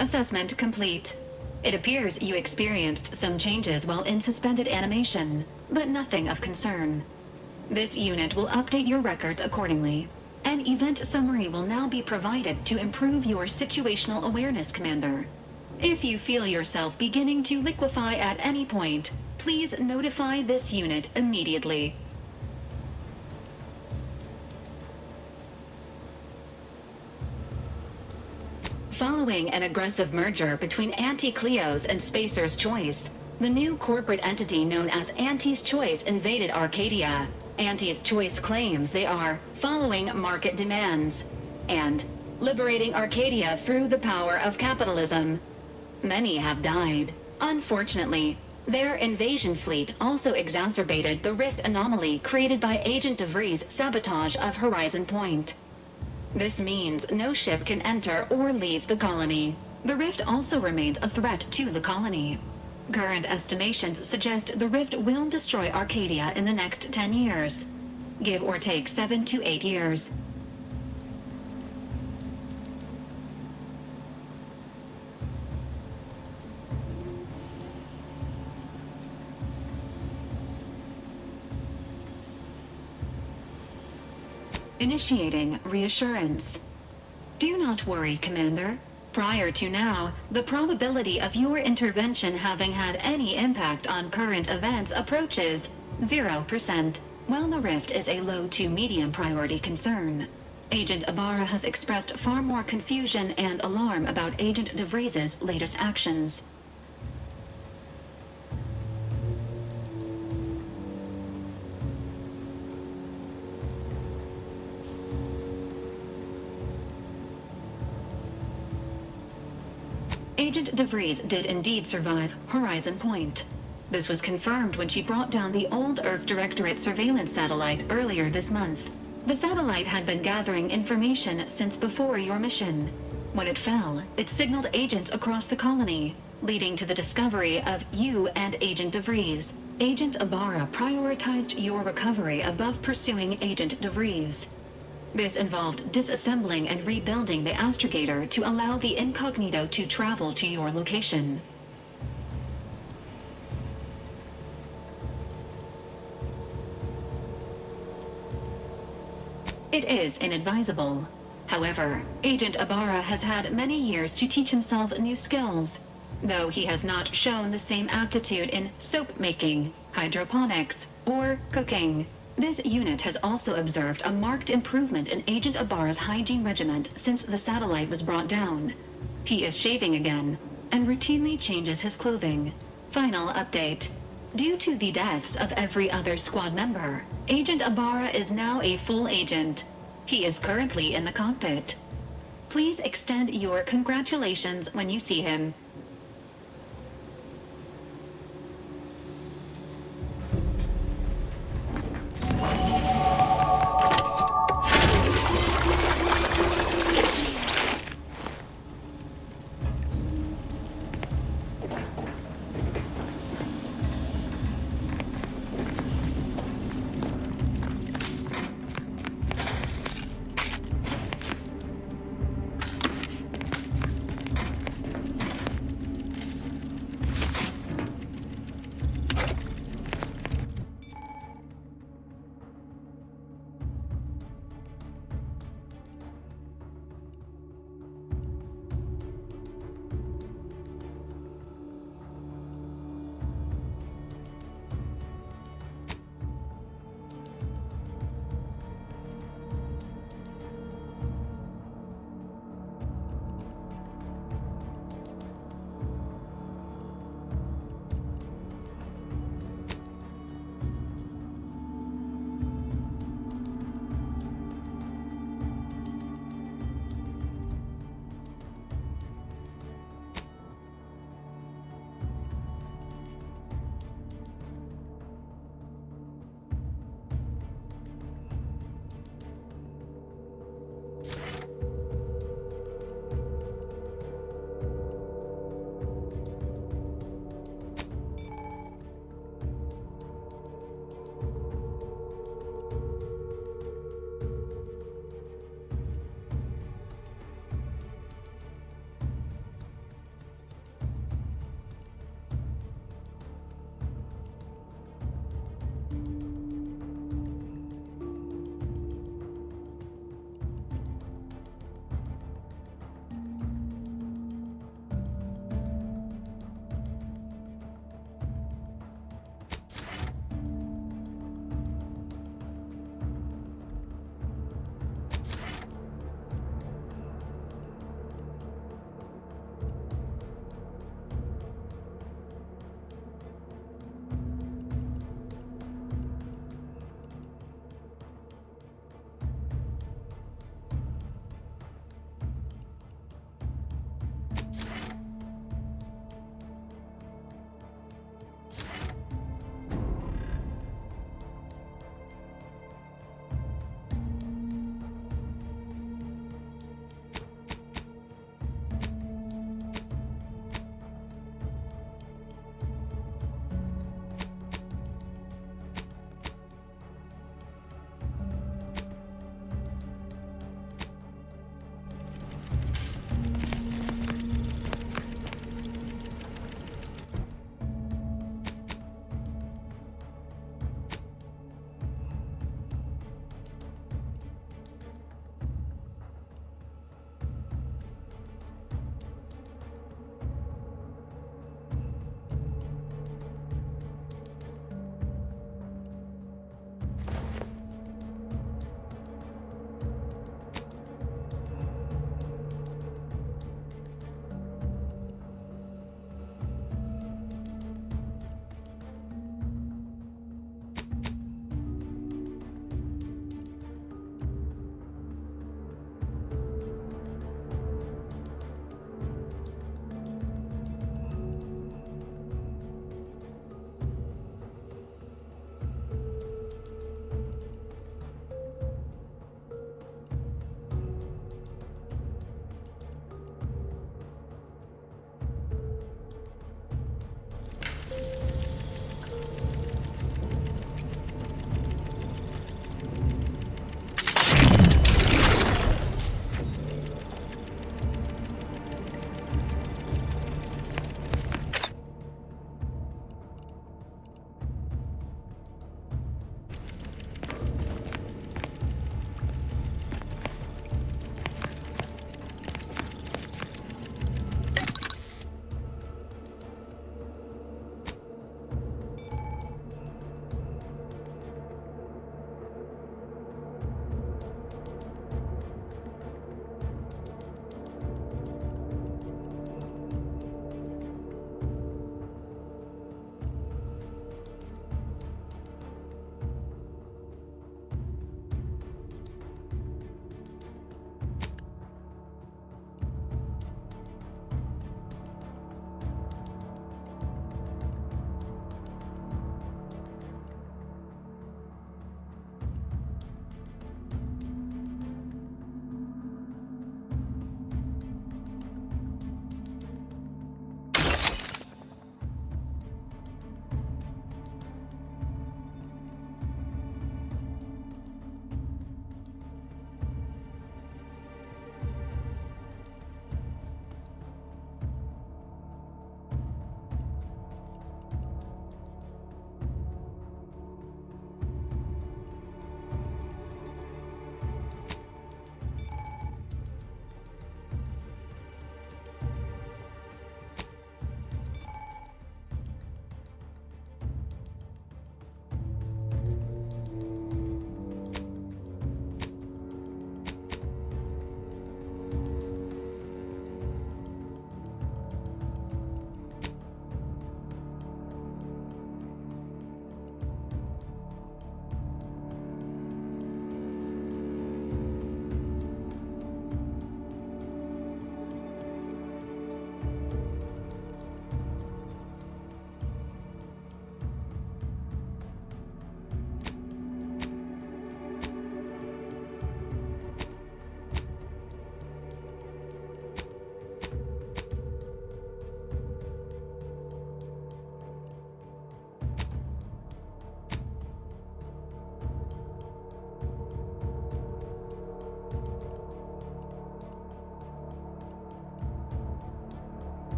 Assessment complete. It appears you experienced some changes while in suspended animation, but nothing of concern. This unit will update your records accordingly. An event summary will now be provided to improve your situational awareness, Commander. If you feel yourself beginning to liquefy at any point, please notify this unit immediately. Following an aggressive merger between Anti-Cleos and Spacer's Choice, the new corporate entity known as Anti's Choice invaded Arcadia. Anti's Choice claims they are following market demands and liberating Arcadia through the power of capitalism. Many have died. Unfortunately, their invasion fleet also exacerbated the rift anomaly created by Agent DeVries' sabotage of Horizon Point. This means no ship can enter or leave the colony. The rift also remains a threat to the colony. Current estimations suggest the rift will destroy Arcadia in the next 10 years. Give or take 7 to 8 years. Initiating reassurance. Do not worry, Commander. Prior to now, the probability of your intervention having had any impact on current events approaches 0%, while the rift is a low to medium priority concern. Agent Ibarra has expressed far more confusion and alarm about Agent DeVries's latest actions. Agent DeVries did indeed survive Horizon Point. This was confirmed when she brought down the old Earth Directorate surveillance satellite earlier this month. The satellite had been gathering information since before your mission. When it fell, it signaled agents across the colony, leading to the discovery of you and Agent DeVries. Agent Ibarra prioritized your recovery above pursuing Agent DeVries. This involved disassembling and rebuilding the astrogator to allow the incognito to travel to your location. It is inadvisable. However, Agent Ibarra has had many years to teach himself new skills, though he has not shown the same aptitude in soap making, hydroponics, or cooking. This unit has also observed a marked improvement in Agent Ibarra's hygiene regimen since the satellite was brought down. He is shaving again, and routinely changes his clothing. Final update. Due to the deaths of every other squad member, Agent Ibarra is now a full agent. He is currently in the cockpit. Please extend your congratulations when you see him.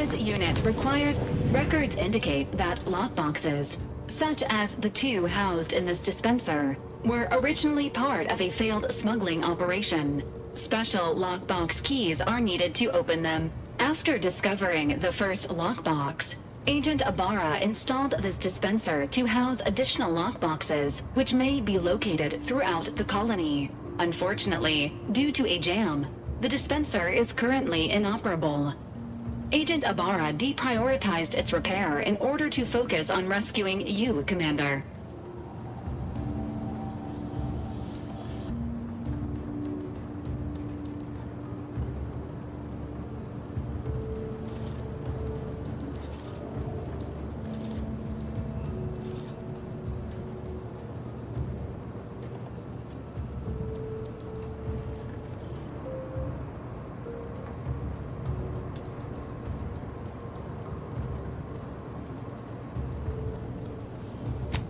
This unit requires... Records indicate that lockboxes, such as the two housed in this dispenser, were originally part of a failed smuggling operation. Special lockbox keys are needed to open them. After discovering the first lockbox, Agent Ibarra installed this dispenser to house additional lockboxes, which may be located throughout the colony. Unfortunately, due to a jam, the dispenser is currently inoperable. Agent Ibarra deprioritized its repair in order to focus on rescuing you, Commander.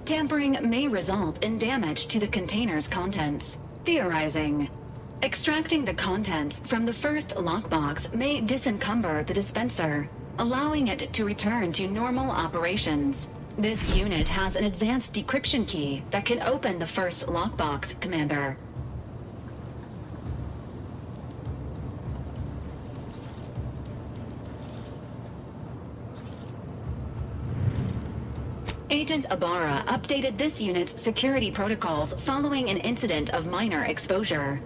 Tampering may result in damage to the container's contents. Theorizing. Extracting the contents from the first lockbox may disencumber the dispenser, allowing it to return to normal operations. This unit has an advanced decryption key that can open the first lockbox, Commander. Agent Ibarra updated this unit's security protocols following an incident of minor exposure.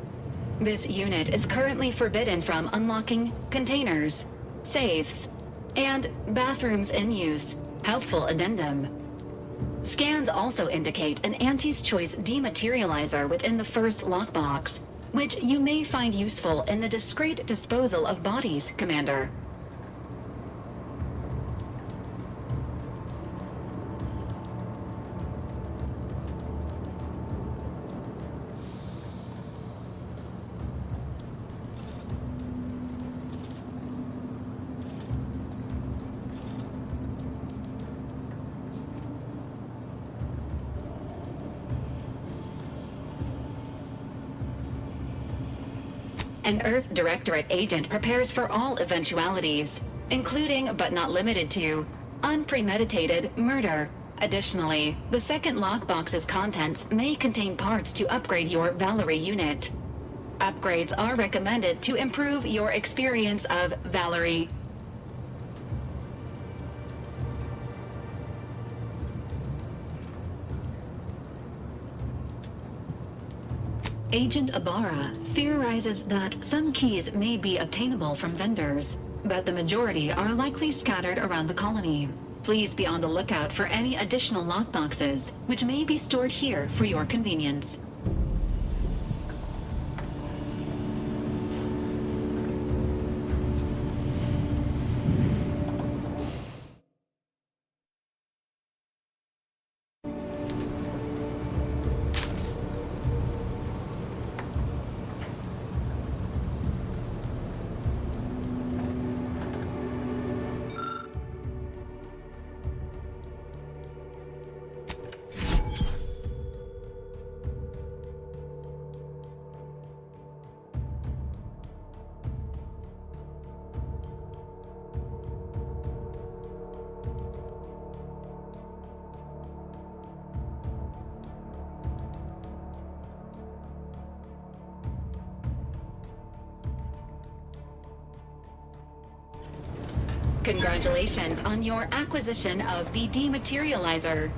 This unit is currently forbidden from unlocking containers, safes, and bathrooms in use. Helpful addendum. Scans also indicate an Auntie's Choice dematerializer within the first lockbox, which you may find useful in the discreet disposal of bodies, Commander. An Earth Directorate agent prepares for all eventualities, including but not limited to unpremeditated murder. Additionally, the second lockbox's contents may contain parts to upgrade your Valerie unit. Upgrades are recommended to improve your experience of Valerie. Agent Ibarra theorizes that some keys may be obtainable from vendors, but the majority are likely scattered around the colony. Please be on the lookout for any additional lockboxes, which may be stored here for your convenience. Congratulations on your acquisition of the dematerializer.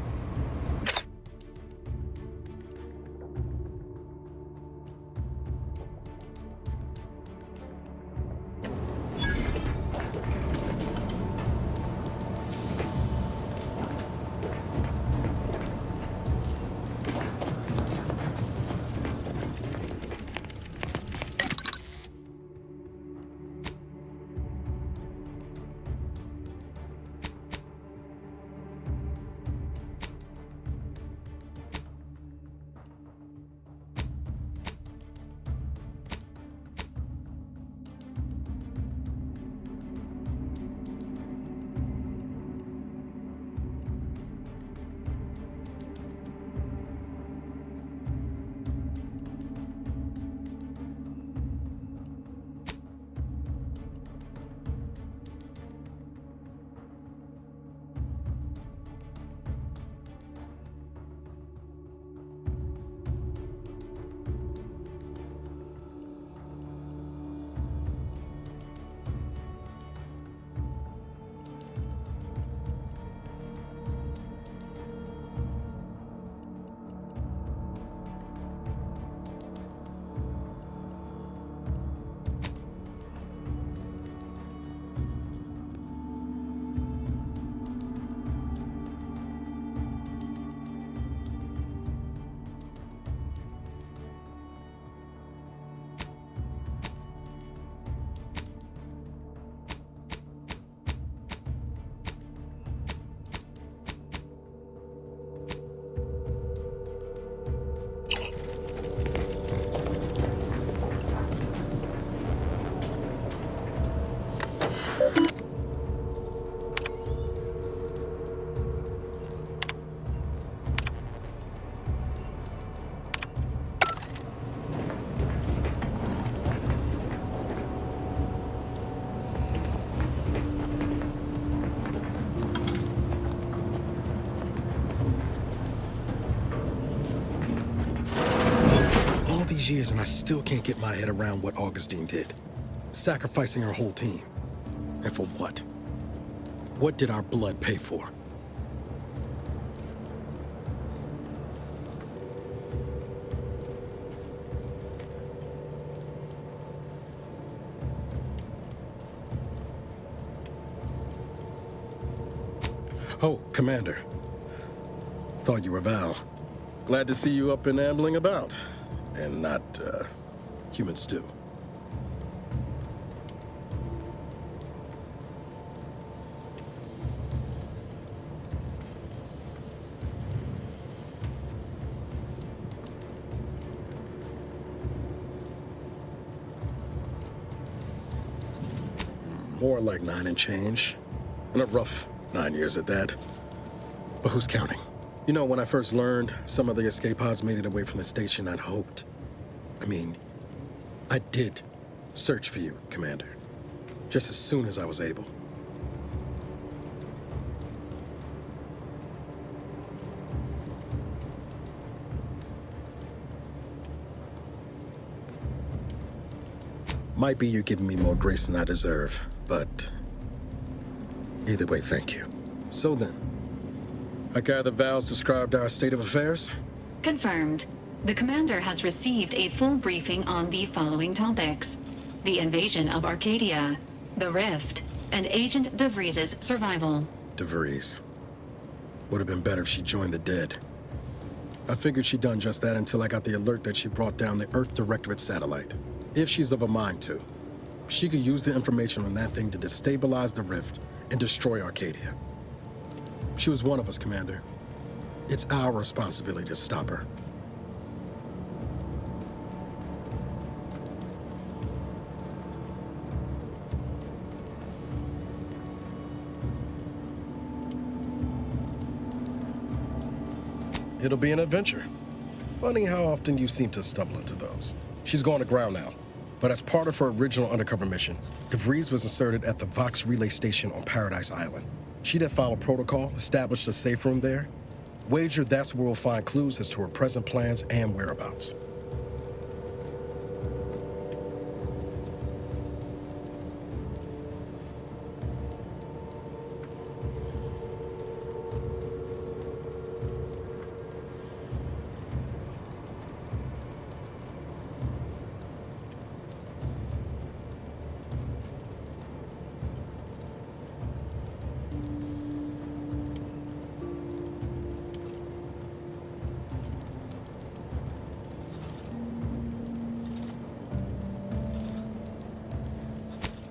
these years and I still can't get my head around what Augustine did. Sacrificing her whole team. And for what? What did our blood pay for? Oh, Commander. Thought you were Val. Glad to see you up and ambling about. And not, human stew. More like 9 and change. And a rough 9 years at that. But who's counting? You know, when I first learned some of the escape pods made it away from the station, I'd hoped. I did search for you, Commander. Just as soon as I was able. Might be you're giving me more grace than I deserve, but either way, thank you. So then, I gather Val's described our state of affairs? Confirmed. The commander has received a full briefing on the following topics: the invasion of Arcadia, the Rift, and Agent DeVries' survival. DeVries. Would have been better if she joined the dead. I figured she'd done just that until I got the alert that she brought down the Earth Directorate satellite. If she's of a mind to, she could use the information on that thing to destabilize the Rift and destroy Arcadia. She was one of us, Commander. It's our responsibility to stop her. It'll be an adventure. Funny how often you seem to stumble into those. She's gone to ground now, but as part of her original undercover mission, DeVries was inserted at the Vox relay station on Paradise Island. She'd have followed protocol, established a safe room there. Wager that's where we'll find clues as to her present plans and whereabouts.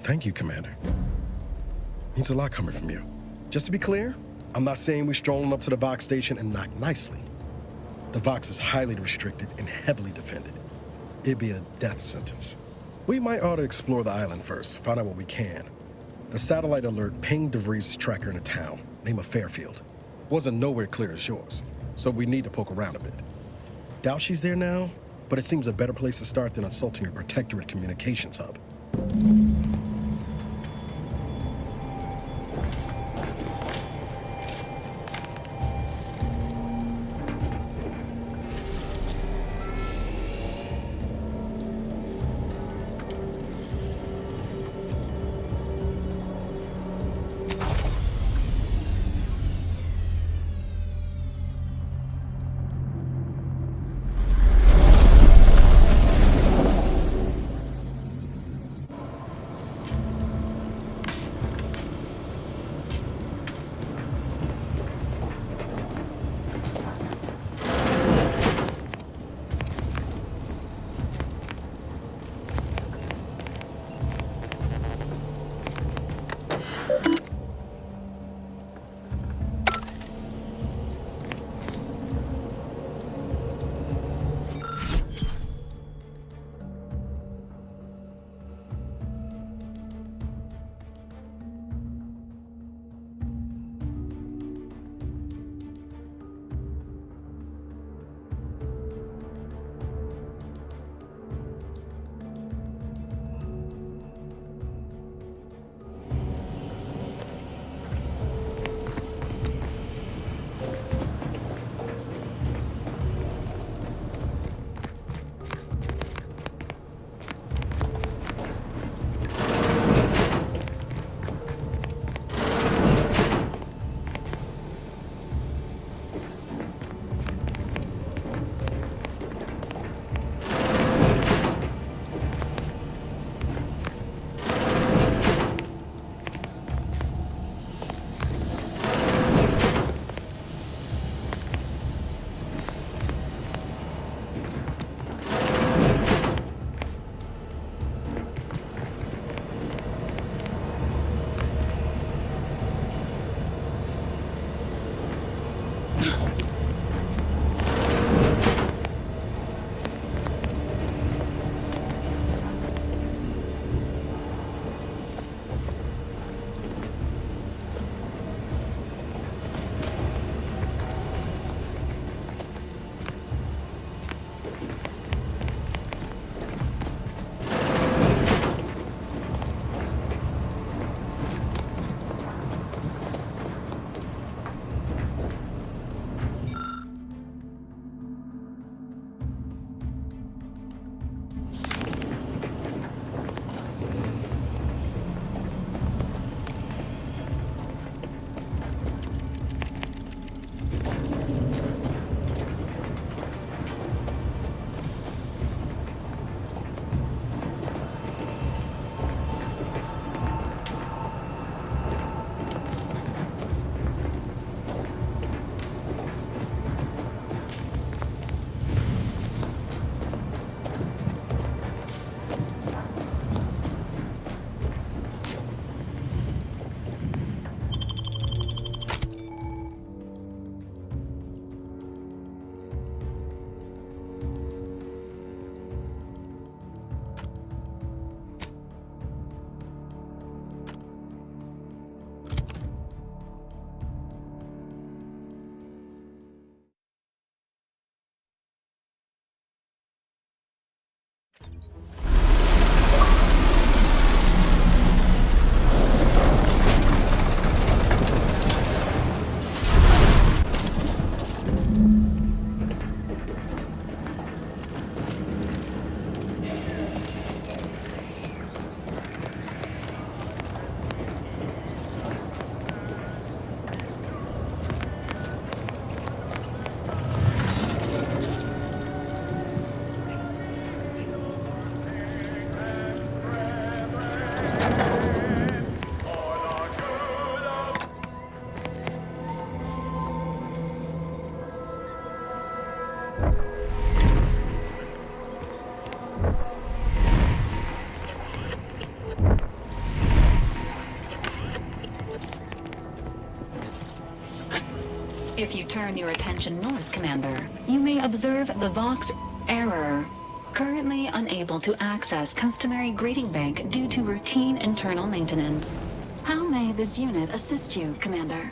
Thank you, Commander. Means a lot coming from you. Just to be clear, I'm not saying we're strolling up to the Vox station and knock nicely. The Vox is highly restricted and heavily defended. It'd be a death sentence. We might ought to explore the island first, find out what we can. The satellite alert pinged DeVries' tracker in a town, name of Fairfield. Wasn't nowhere clear as yours, so we need to poke around a bit. Doubt she's there now, but it seems a better place to start than assaulting a Protectorate communications hub. If you turn your attention north, Commander, you may observe the Vox error. Currently unable to access customary greeting bank due to routine internal maintenance. How may this unit assist you, Commander?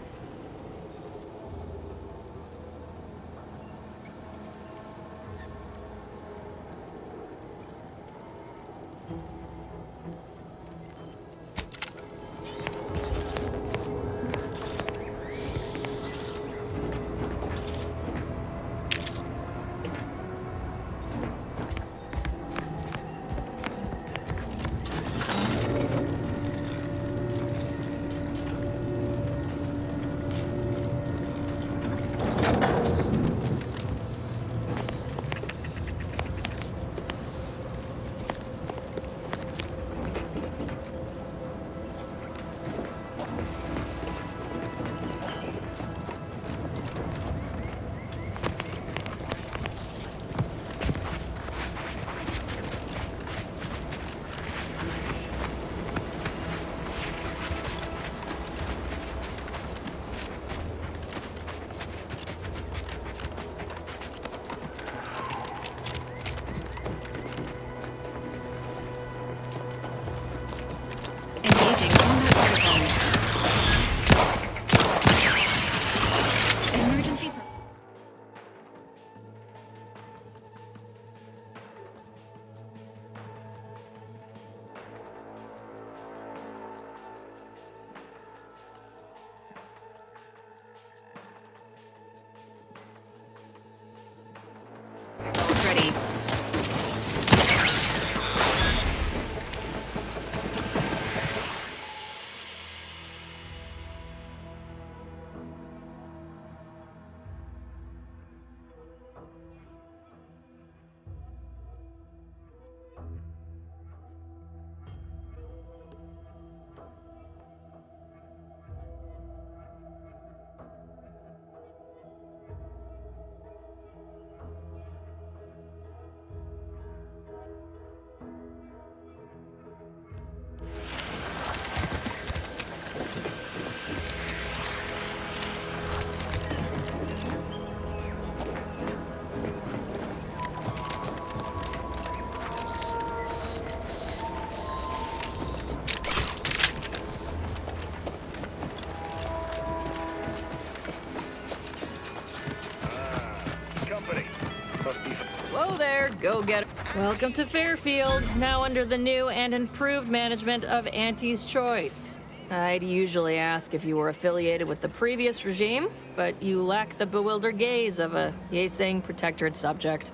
Whoa there, go get it. Welcome to Fairfield, now under the new and improved management of Auntie's Choice. I'd usually ask if you were affiliated with the previous regime, but you lack the bewildered gaze of a Yeseng Protectorate subject.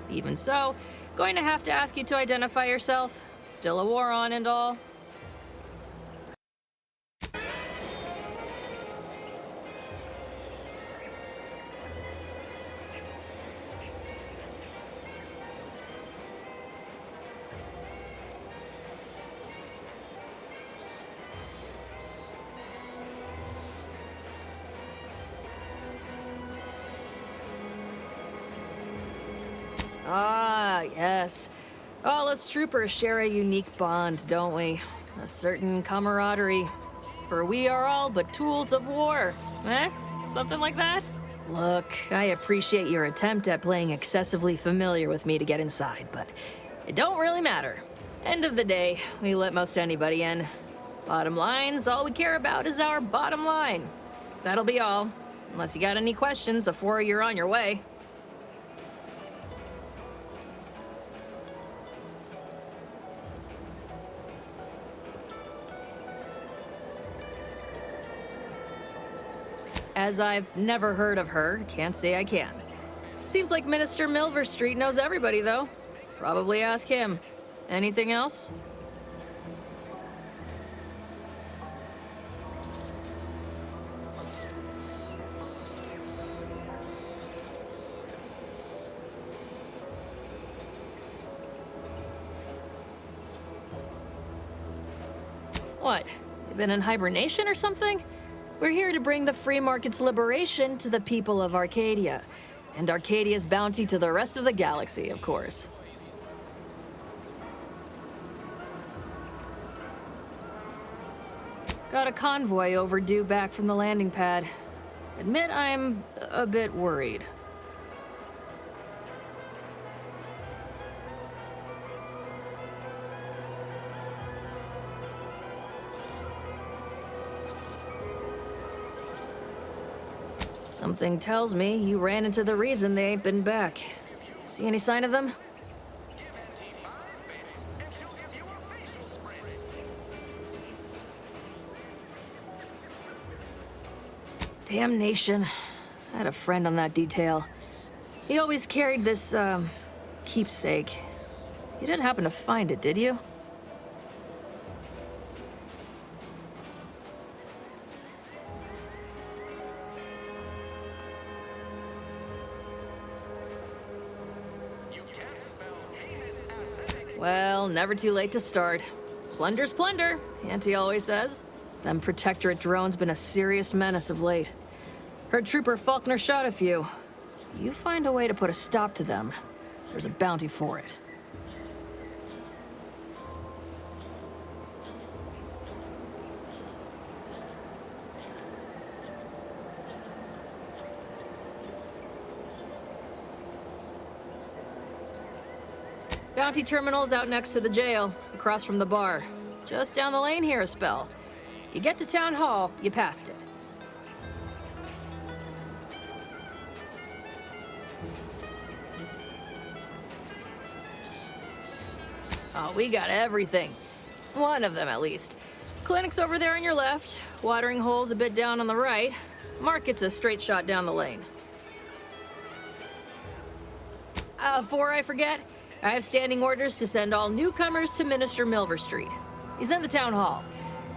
Even so, going to have to ask you to identify yourself. Still a war on and all. Ah, yes. All us troopers share a unique bond, don't we? A certain camaraderie. For we are all but tools of war. Eh? Something like that? Look, I appreciate your attempt at playing excessively familiar with me to get inside, but it don't really matter. End of the day, we let most anybody in. Bottom line's all we care about is our bottom line. That'll be all. Unless you got any questions before you're on your way. As I've never heard of her, can't say I can. Seems like Minister Milverstreet knows everybody, though. Probably ask him. Anything else? What? You been in hibernation or something? We're here to bring the free market's liberation to the people of Arcadia, and Arcadia's bounty to the rest of the galaxy, of course. Got a convoy overdue back from the landing pad. Admit I'm a bit worried. Something tells me you ran into the reason they ain't been back. See any sign of them? Damnation. I had a friend on that detail. He always carried this, keepsake. You didn't happen to find it, did you? Well, never too late to start. Plunder's plunder, Auntie always says. Them Protectorate drones been a serious menace of late. Heard Trooper Faulkner shot a few. You find a way to put a stop to them, there's a bounty for it. Bounty terminal's out next to the jail, across from the bar. Just down the lane here a spell. You get to Town Hall, you passed it. Oh, we got everything. One of them, at least. Clinic's over there on your left. Watering hole's a bit down on the right. Market's a straight shot down the lane. Before I forget, I have standing orders to send all newcomers to Minister Milver Street. He's in the town hall.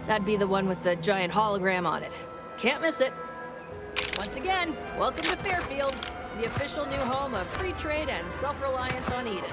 That'd be the one with the giant hologram on it. Can't miss it. Once again, welcome to Fairfield, the official new home of free trade and self-reliance on Eden.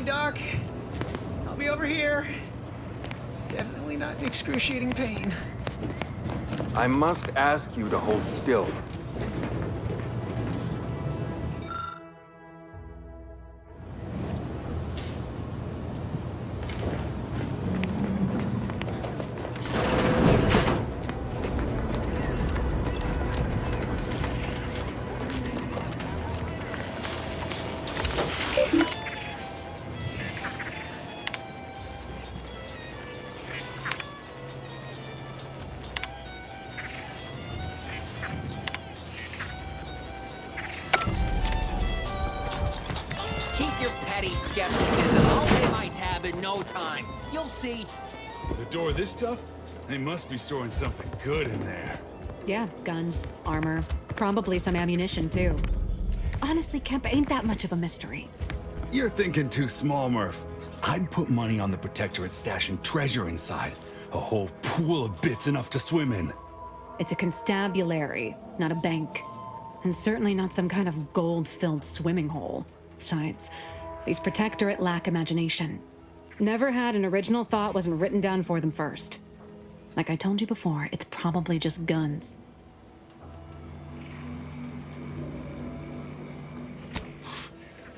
Doc. I'll be over here. Definitely not in excruciating pain. I must ask you to hold still. Skepticism. I'll pay my tab in no time. You'll see. With a door this tough, they must be storing something good in there. Yeah, guns, armor, probably some ammunition too. Honestly, Kemp ain't that much of a mystery. You're thinking too small, Murph. I'd put money on the Protectorate stashing treasure inside. A whole pool of bits enough to swim in. It's a constabulary, not a bank. And certainly not some kind of gold-filled swimming hole. Besides, these Protectorate lack imagination. Never had an original thought wasn't written down for them first. Like I told you before, it's probably just guns.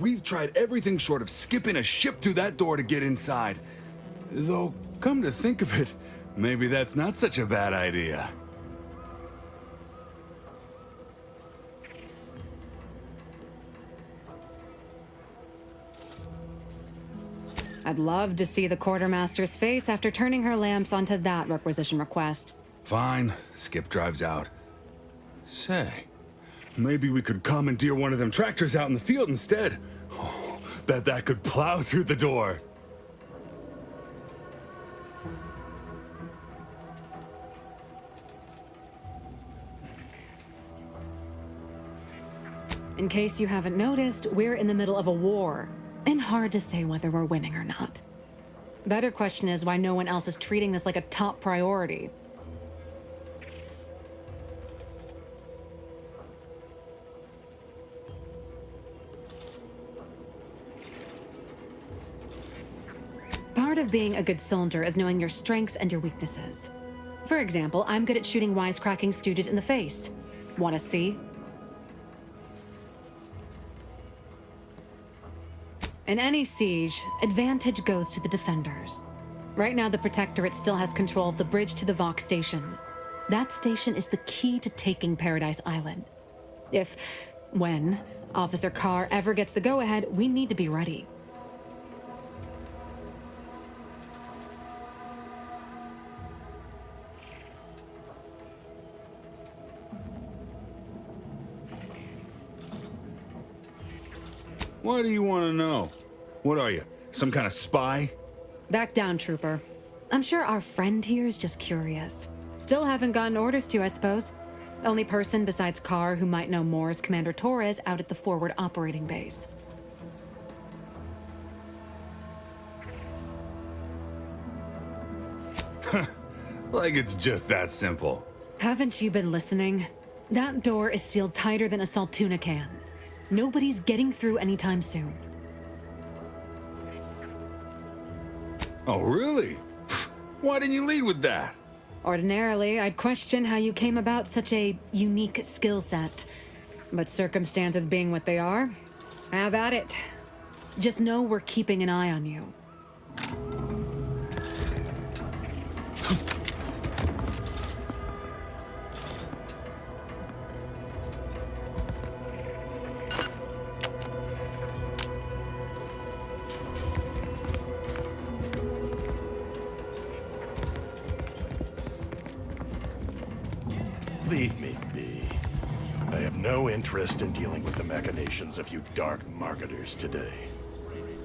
We've tried everything short of skipping a ship through that door to get inside. Though, come to think of it, maybe that's not such a bad idea. I'd love to see the quartermaster's face after turning her lamps onto that requisition request. Fine. Skip drives out. Say, maybe we could commandeer one of them tractors out in the field instead. Oh, bet that could plow through the door. In case you haven't noticed, we're in the middle of a war, and hard to say whether we're winning or not. Better question is why no one else is treating this like a top priority. Part of being a good soldier is knowing your strengths and your weaknesses. For example, I'm good at shooting wisecracking stooges in the face. Want to see? In any siege, advantage goes to the defenders. Right now, the Protectorate still has control of the bridge to the Vox station. That station is the key to taking Paradise Island. When Officer Carr ever gets the go-ahead, we need to be ready. Why do you want to know? What are you, some kind of spy? Back down, Trooper. I'm sure our friend here is just curious. Still haven't gotten orders to, I suppose. Only person besides Carr who might know more is Commander Torres out at the forward operating base. Like it's just that simple. Haven't you been listening? That door is sealed tighter than a Saltuna can. Nobody's getting through anytime soon. Oh, really? Why didn't you lead with that? Ordinarily, I'd question how you came about such a unique skill set. But circumstances being what they are, have at it. Just know we're keeping an eye on you. Leave me be. I have no interest in dealing with the machinations of you dark marketers today.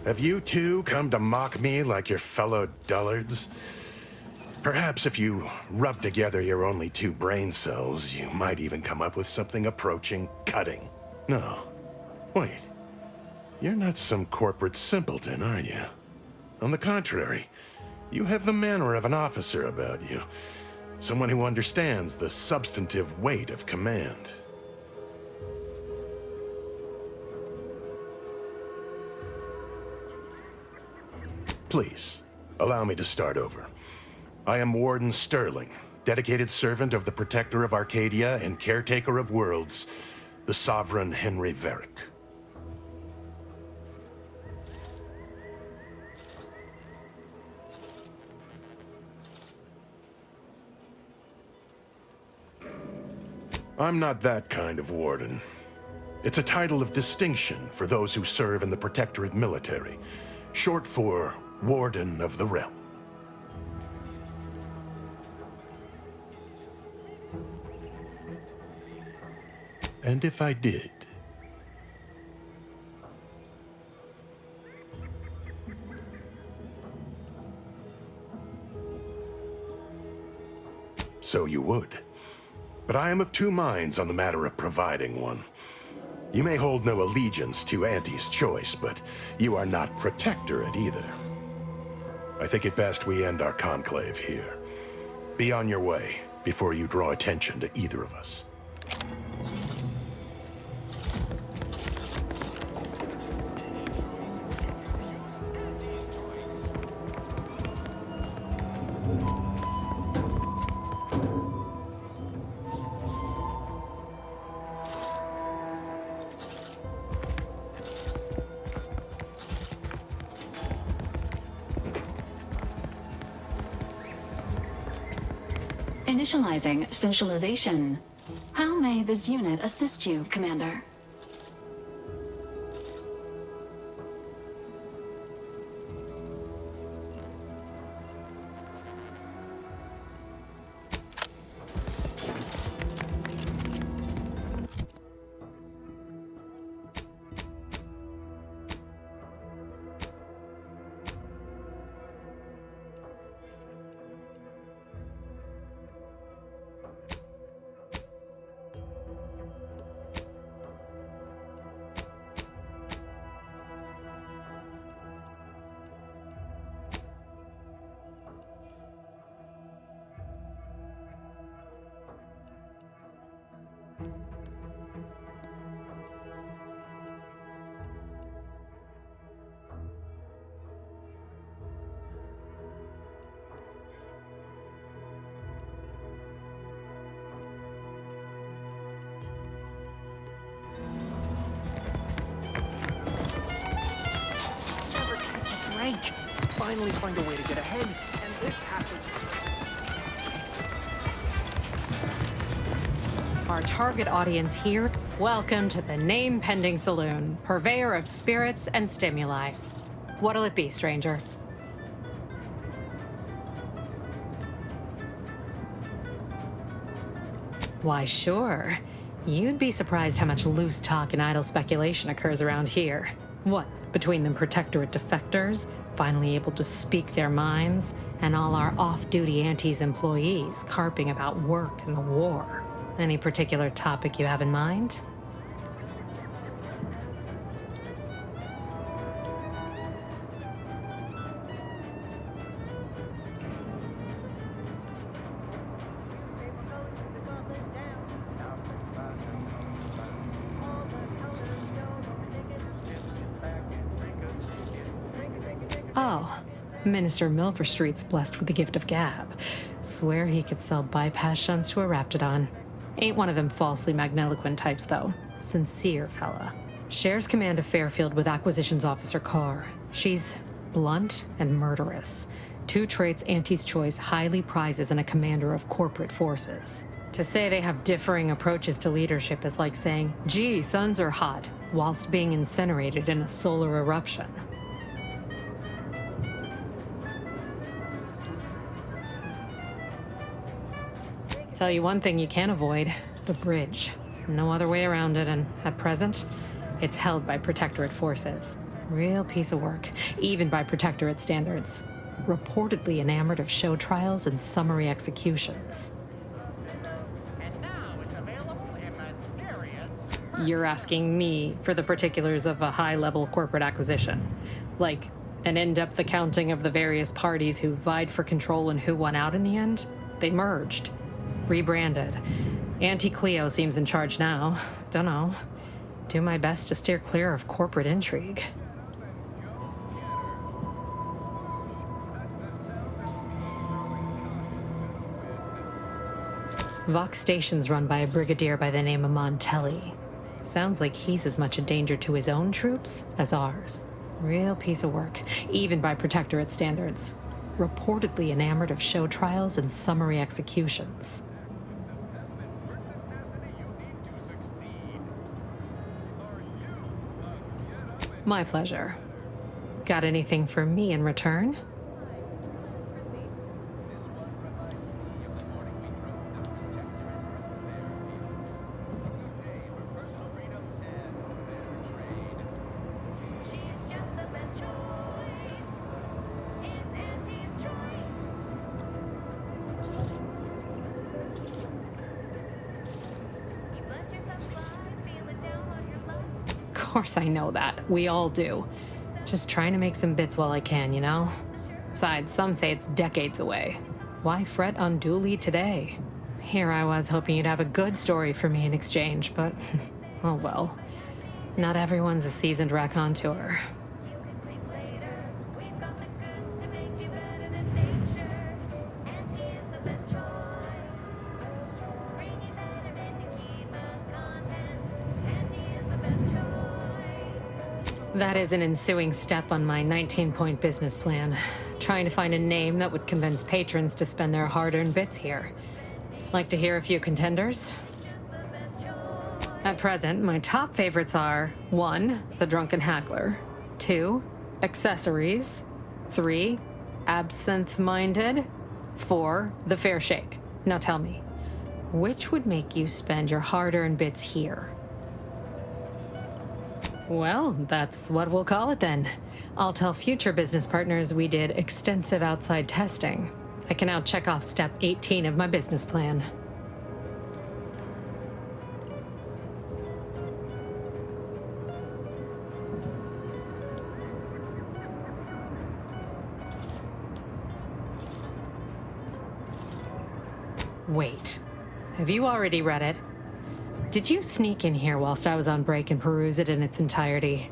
Have you too come to mock me like your fellow dullards? Perhaps if you rub together your only 2 brain cells, you might even come up with something approaching cutting. No. Wait. You're not some corporate simpleton, are you? On the contrary, you have the manner of an officer about you. Someone who understands the substantive weight of command. Please, allow me to start over. I am Warden Sterling, dedicated servant of the Protector of Arcadia and caretaker of worlds, the Sovereign Henry Varick. I'm not that kind of warden. It's a title of distinction for those who serve in the Protectorate military, short for Warden of the Realm. And if I did, so you would. But I am of 2 minds on the matter of providing one. You may hold no allegiance to Auntie's choice, but you are not Protectorate either. I think it best we end our conclave here. Be on your way before you draw attention to either of us. Initializing socialization. How may this unit assist you, Commander? bank. Finally find a way to get ahead, and this happens. Our target audience here, welcome to the Name Pending Saloon, purveyor of spirits and stimuli. What'll it be, stranger? Why, sure. You'd be surprised how much loose talk and idle speculation occurs around here. What, between the Protectorate defectors, finally able to speak their minds, and all our off-duty Antes employees carping about work and the war? Any particular topic you have in mind? Oh, Minister Milverstreet's blessed with the gift of gab. Swear he could sell bypass shunts to a Raptidon. Ain't one of them falsely magniloquent types, though. Sincere fella. Shares command of Fairfield with Acquisitions Officer Carr. She's blunt and murderous. Two traits Auntie's Choice highly prizes in a commander of corporate forces. To say they have differing approaches to leadership is like saying, gee, suns are hot, whilst being incinerated in a solar eruption. Tell you one thing you can't avoid, the bridge. No other way around it, and at present, it's held by Protectorate forces. Real piece of work, even by Protectorate standards. Reportedly enamored of show trials and summary executions. You're asking me for the particulars of a high-level corporate acquisition. Like, an in-depth accounting of the various parties who vied for control and who won out in the end? They merged. Rebranded. Auntie Cleo seems in charge now. Dunno. Do my best to steer clear of corporate intrigue. Vox Station's run by a brigadier by the name of Montelli. Sounds like he's as much a danger to his own troops as ours. Real piece of work, even by Protectorate standards. Reportedly enamored of show trials and summary executions. My pleasure. Got anything for me in return? Of course I know that. We all do. Just trying to make some bits while I can, you know? Besides, some say it's decades away. Why fret unduly today? Here I was hoping you'd have a good story for me in exchange, but oh well. Not everyone's a seasoned raconteur. That is an ensuing step on my 19-point business plan. Trying to find a name that would convince patrons to spend their hard-earned bits here. Like to hear a few contenders? At present, my top favorites are 1. The Drunken Haggler, 2. Accessories, 3. Absinthe-Minded, 4. The Fair Shake. Now tell me, which would make you spend your hard-earned bits here? Well, that's what we'll call it then. I'll tell future business partners we did extensive outside testing. I can now check off step 18 of my business plan. Wait, have you already read it? Did you sneak in here whilst I was on break and peruse it in its entirety?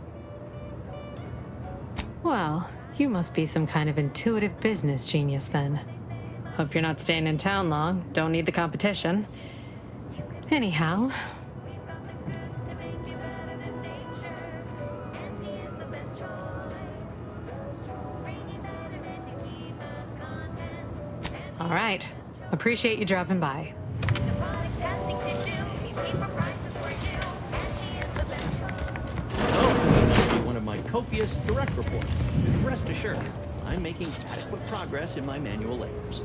Well, you must be some kind of intuitive business genius then. Hope you're not staying in town long. Don't need the competition. Anyhow, All right. Appreciate you dropping by. One of my copious direct reports. Rest assured, I'm making adequate progress in my manual labors.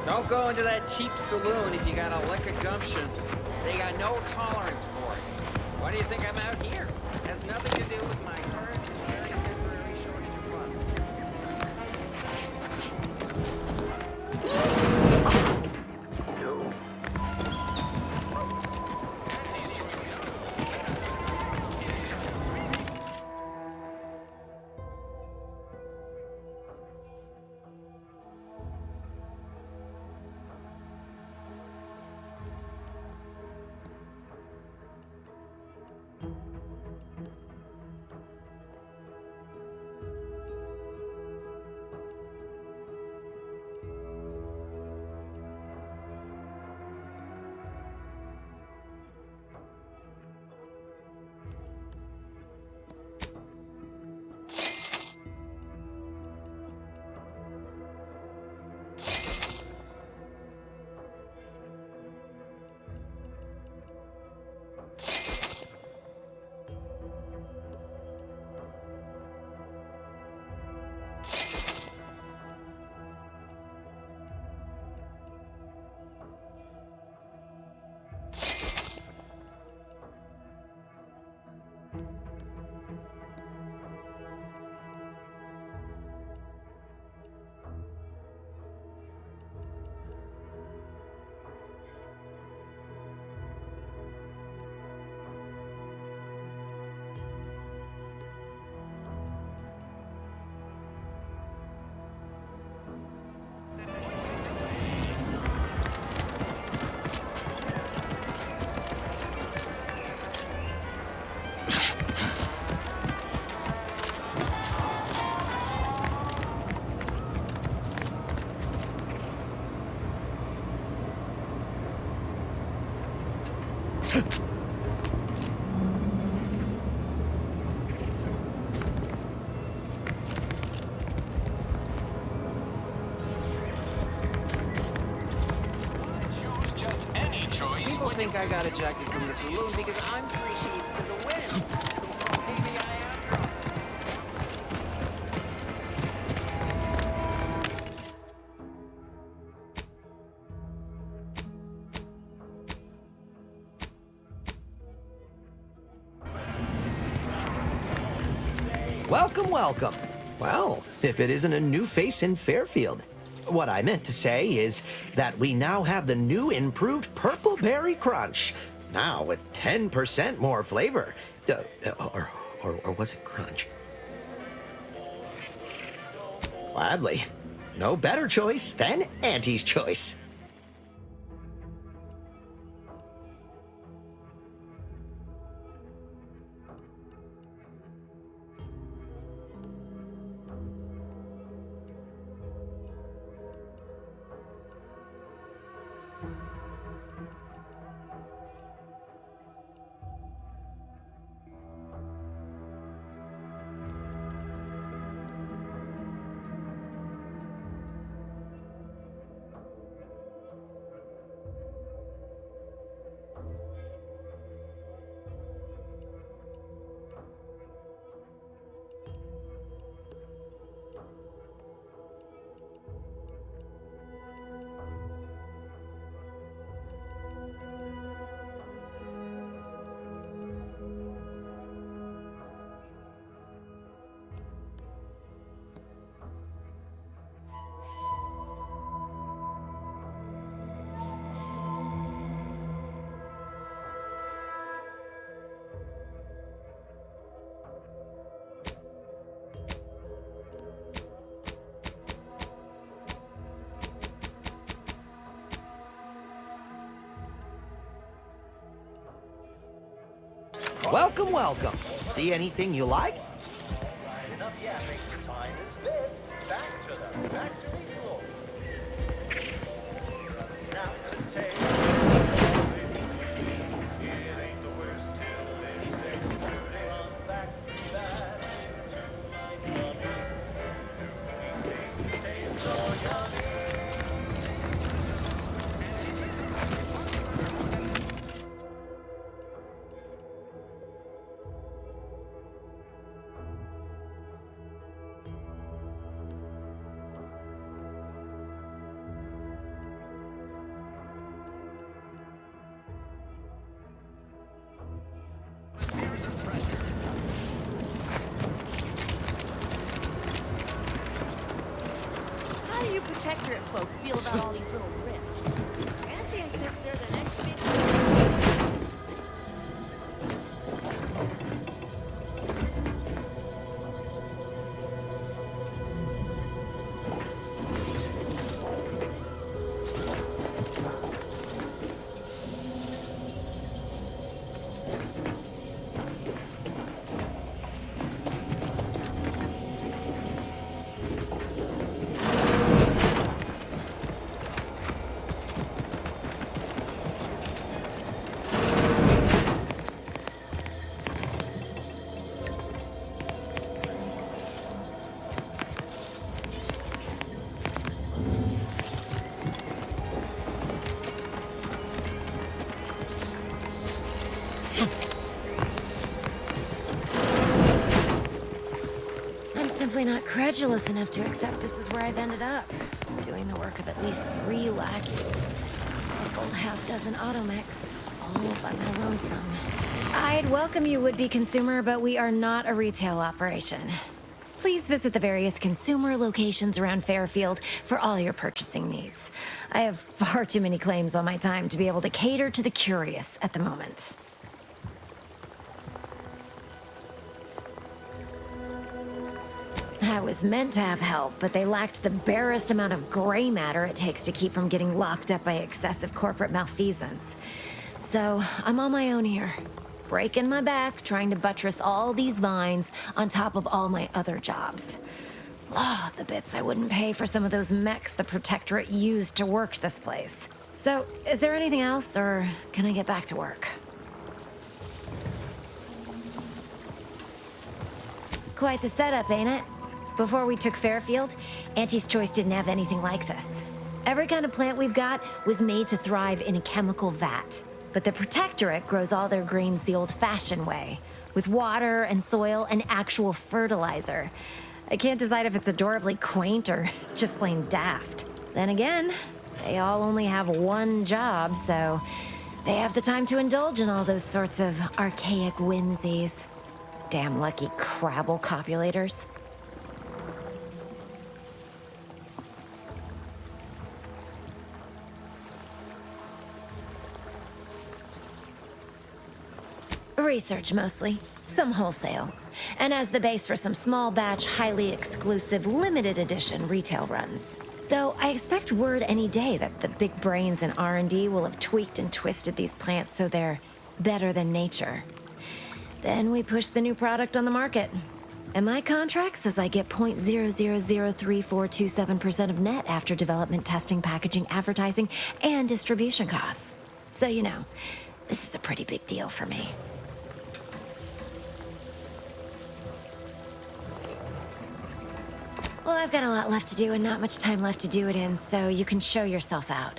Don't go into that cheap saloon if you got a liquor gumption. They got no tolerance for it. Why do you think I'm out here? It has nothing to do with my current and very temporary shortage of funds. People think I got ejected from the saloon because I'm 3 sheets to the wind. Maybe I am drunk. Welcome, welcome. Well, if it isn't a new face in Fairfield. What I meant to say is that we now have the new improved Purple Berry Crunch. Now with 10% more flavor. Or was it crunch? Gladly. No better choice than Auntie's choice. Welcome, welcome. See anything you like? Enough yapping. Time is bits. Back to the factory floor. Snap to tape. Patriot folk feel about all these little riffs. Angie insists they're the next big... Simply not credulous enough to accept this is where I've ended up. Doing the work of at least 3 lackeys. A full half-dozen automechs, all by my lonesome. I'd welcome you, would-be consumer, but we are not a retail operation. Please visit the various consumer locations around Fairfield for all your purchasing needs. I have far too many claims on my time to be able to cater to the curious at the moment. I was meant to have help, but they lacked the barest amount of gray matter it takes to keep from getting locked up by excessive corporate malfeasance. So, I'm on my own here, breaking my back, trying to buttress all these vines on top of all my other jobs. Oh, the bits I wouldn't pay for some of those mechs the Protectorate used to work this place. So, is there anything else, or can I get back to work? Quite the setup, ain't it? Before we took Fairfield, Auntie's Choice didn't have anything like this. Every kind of plant we've got was made to thrive in a chemical vat. But the Protectorate grows all their greens the old-fashioned way, with water and soil and actual fertilizer. I can't decide if it's adorably quaint or just plain daft. Then again, they all only have one job, so they have the time to indulge in all those sorts of archaic whimsies. Damn lucky Crabble copulators. Research mostly, some wholesale, and as the base for some small batch, highly exclusive, limited edition retail runs. Though I expect word any day that the big brains in R&D will have tweaked and twisted these plants so they're better than nature. Then we push the new product on the market. And my contract says I get 0.003427% of net after development, testing, packaging, advertising, and distribution costs. So you know, this is a pretty big deal for me. Well, I've got a lot left to do and not much time left to do it in, so you can show yourself out.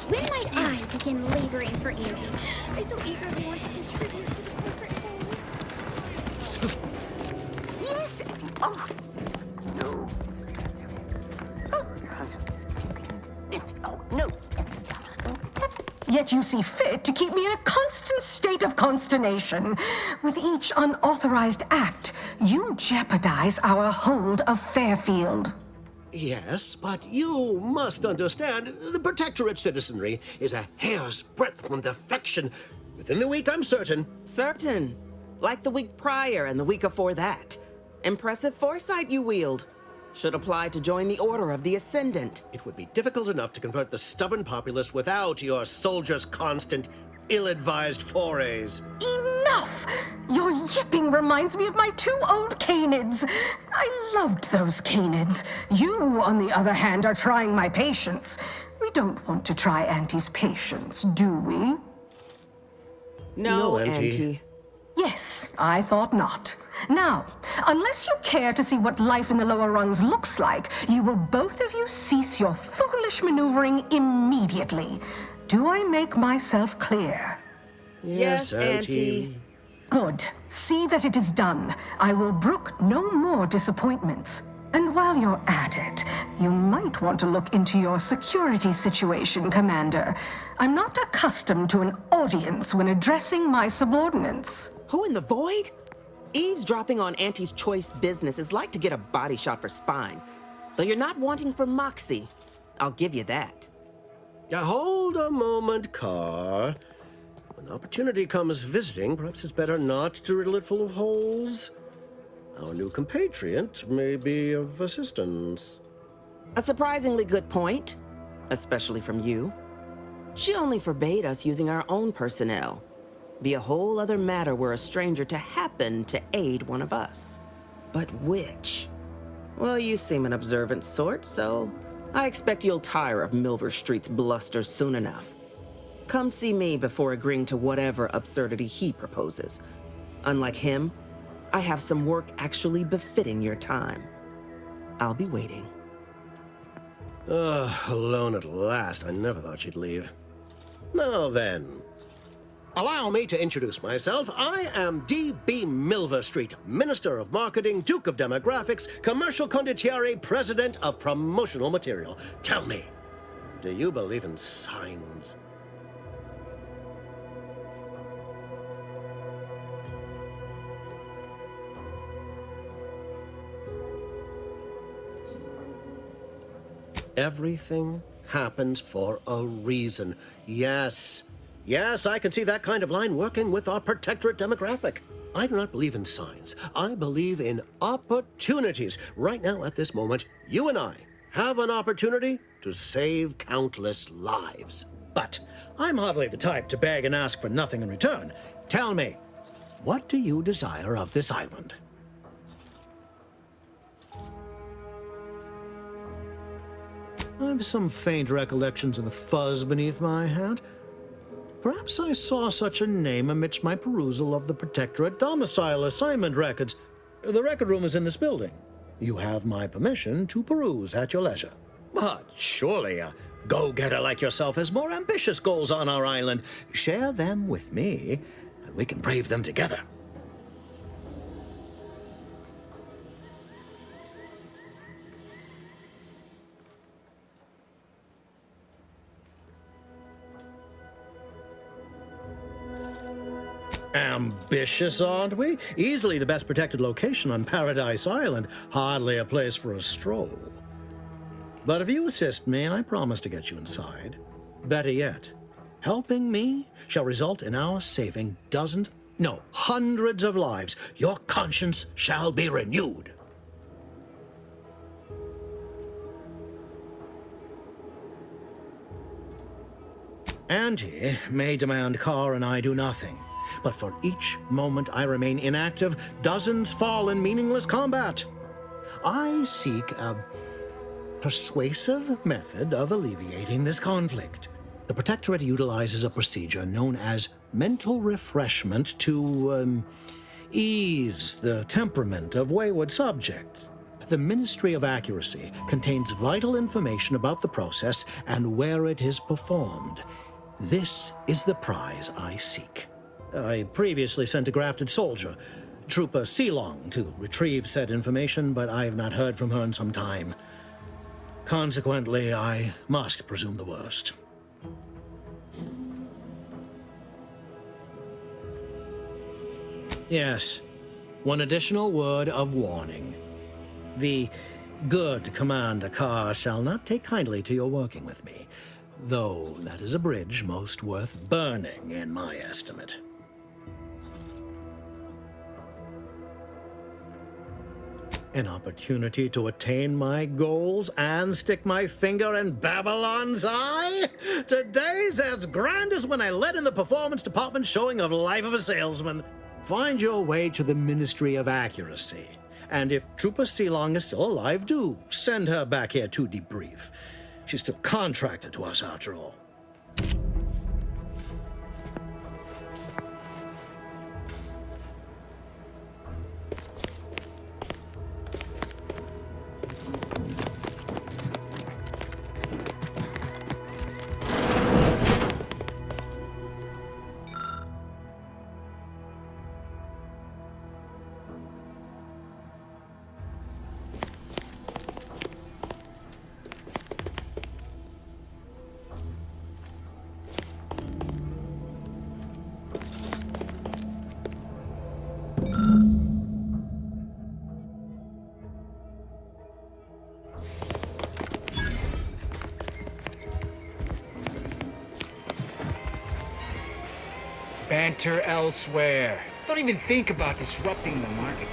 When might I begin laboring for Andy? I so eagerly want to contribute to the corporate goal. Yes! Oh! No. Oh, no. Yet you see fit to keep me in a constant state of consternation. With each unauthorized act, You jeopardize our hold of Fairfield. Yes, but you must understand, the Protectorate citizenry is a hair's breadth from defection. Within the week, I'm certain. Certain. Like the week prior and the week before that. Impressive foresight you wield. Should apply to join the Order of the Ascendant. It would be difficult enough to convert the stubborn populace without your soldiers' constant, ill-advised forays. Enough! Your yipping reminds me of my 2 old Canids. I loved those Canids. You, on the other hand, are trying my patience. We don't want to try Auntie's patience, do we? No, Auntie. Auntie. Yes, I thought not. Now, unless you care to see what life in the lower rungs looks like, you will both of you cease your foolish maneuvering immediately. Do I make myself clear? Yes, Auntie. Good. See that it is done. I will brook no more disappointments. And while you're at it, you might want to look into your security situation, Commander. I'm not accustomed to an audience when addressing my subordinates. Who in the void? Eavesdropping on Auntie's choice business is like to get a body shot for spine. Though you're not wanting for moxie. I'll give you that. Hold a moment, Carr. When opportunity comes visiting, perhaps it's better not to riddle it full of holes. Our new compatriot may be of assistance. A surprisingly good point, especially from you. She only forbade us using our own personnel. Be a whole other matter were a stranger to happen to aid one of us. But which? Well, you seem an observant sort, so I expect you'll tire of Milver Street's bluster soon enough. Come see me before agreeing to whatever absurdity he proposes. Unlike him, I have some work actually befitting your time. I'll be waiting. Alone at last. I never thought she'd leave. Now then, allow me to introduce myself. I am D.B. Milver Street, Minister of Marketing, Duke of Demographics, Commercial Condottiere, President of Promotional Material. Tell me, do you believe in signs? Everything happens for a reason. Yes, I can see that kind of line working with our Protectorate demographic. I do not believe in signs. I believe in opportunities. Right now, at this moment, you and I have an opportunity to save countless lives. But I'm hardly the type to beg and ask for nothing in return. Tell me, what do you desire of this island? I have some faint recollections of the fuzz beneath my hat. Perhaps I saw such a name amidst my perusal of the Protectorate domicile assignment records. The record room is in this building. You have my permission to peruse at your leisure. But surely a go-getter like yourself has more ambitious goals on our island. Share them with me, and we can brave them together. Ambitious, aren't we? Easily the best protected location on Paradise Island. Hardly a place for a stroll. But if you assist me, I promise to get you inside. Better yet, helping me shall result in our saving dozens, no, hundreds of lives. Your conscience shall be renewed. Auntie may demand Carr and I do nothing. But for each moment I remain inactive, dozens fall in meaningless combat. I seek a persuasive method of alleviating this conflict. The Protectorate utilizes a procedure known as mental refreshment to ease the temperament of wayward subjects. The Ministry of Accuracy contains vital information about the process and where it is performed. This is the prize I seek. I previously sent a grafted soldier, Trooper Sealong, to retrieve said information, but I have not heard from her in some time. Consequently, I must presume the worst. Yes, One additional word of warning. The good Commander Carr shall not take kindly to your working with me, though that is a bridge most worth burning in my estimate. An opportunity to attain my goals and stick my finger in Babylon's eye? Today's as grand as when I led in the performance department showing of Life of a Salesman. Find your way to the Ministry of Accuracy. And if Trooper Seelong is still alive, do send her back here to debrief. She's still contracted to us after all. Banter elsewhere. Don't even think about disrupting the marketplace.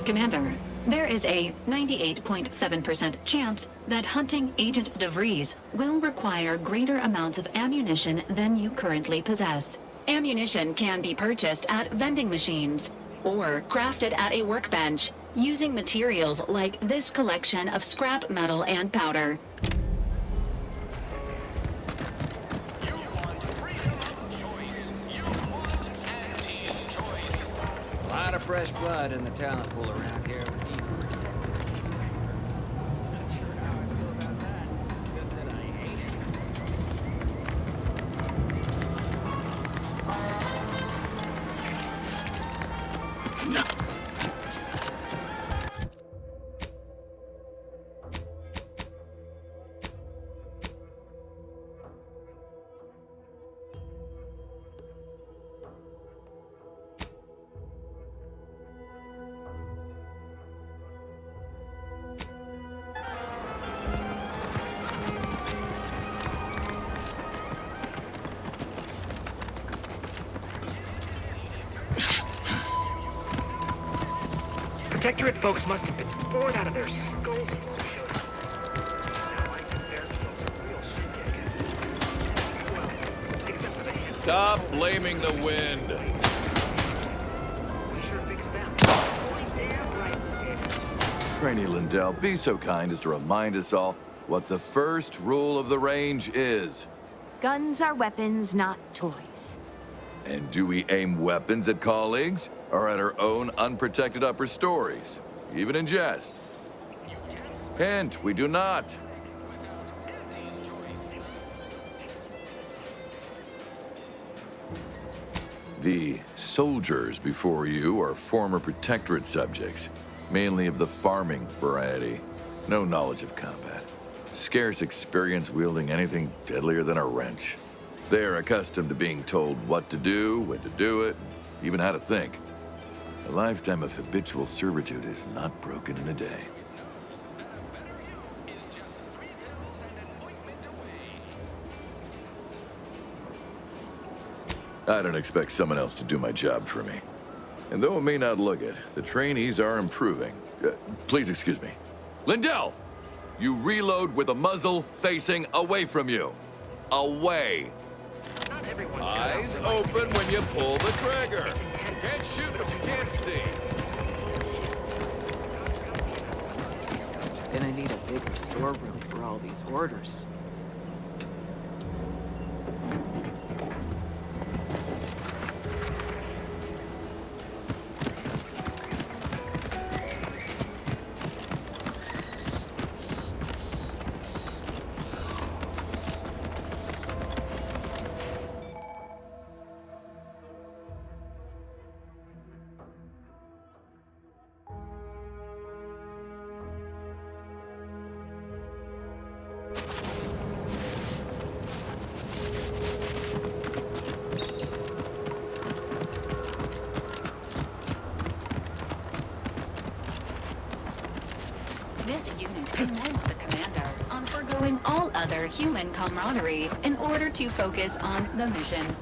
Commander, there is a 98.7% chance that hunting Agent DeVries will require greater amounts of ammunition than you currently possess. Ammunition can be purchased at vending machines or crafted at a workbench using materials like this collection of scrap metal and powder. A lot of fresh blood in the talent pool around here. No. Protectorate folks must have been bored out of their skulls. Stop blaming the wind. Trainee Lindell, be so kind as to remind us all what the first rule of the range is. Guns are weapons, not toys. And do we aim weapons at colleagues or at our own unprotected upper stories, even in jest? Hint, we do not. The soldiers before you are former Protectorate subjects, mainly of the farming variety. No knowledge of combat. Scarce experience wielding anything deadlier than a wrench. They are accustomed to being told what to do, when to do it, even how to think. A lifetime of habitual servitude is not broken in a day. I don't expect someone else to do my job for me. And though it may not look it, the trainees are improving. Please excuse me. Lindell! You reload with the muzzle facing away from you. Away! Eyes open when you pull the trigger. You can't shoot what you can't see. Gonna need a bigger storeroom for all these orders. This unit commends the commander on forgoing all other human camaraderie in order to focus on the mission.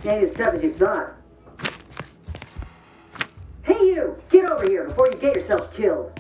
Ain't as tough as you thought. Hey you! Get over here before you get yourself killed!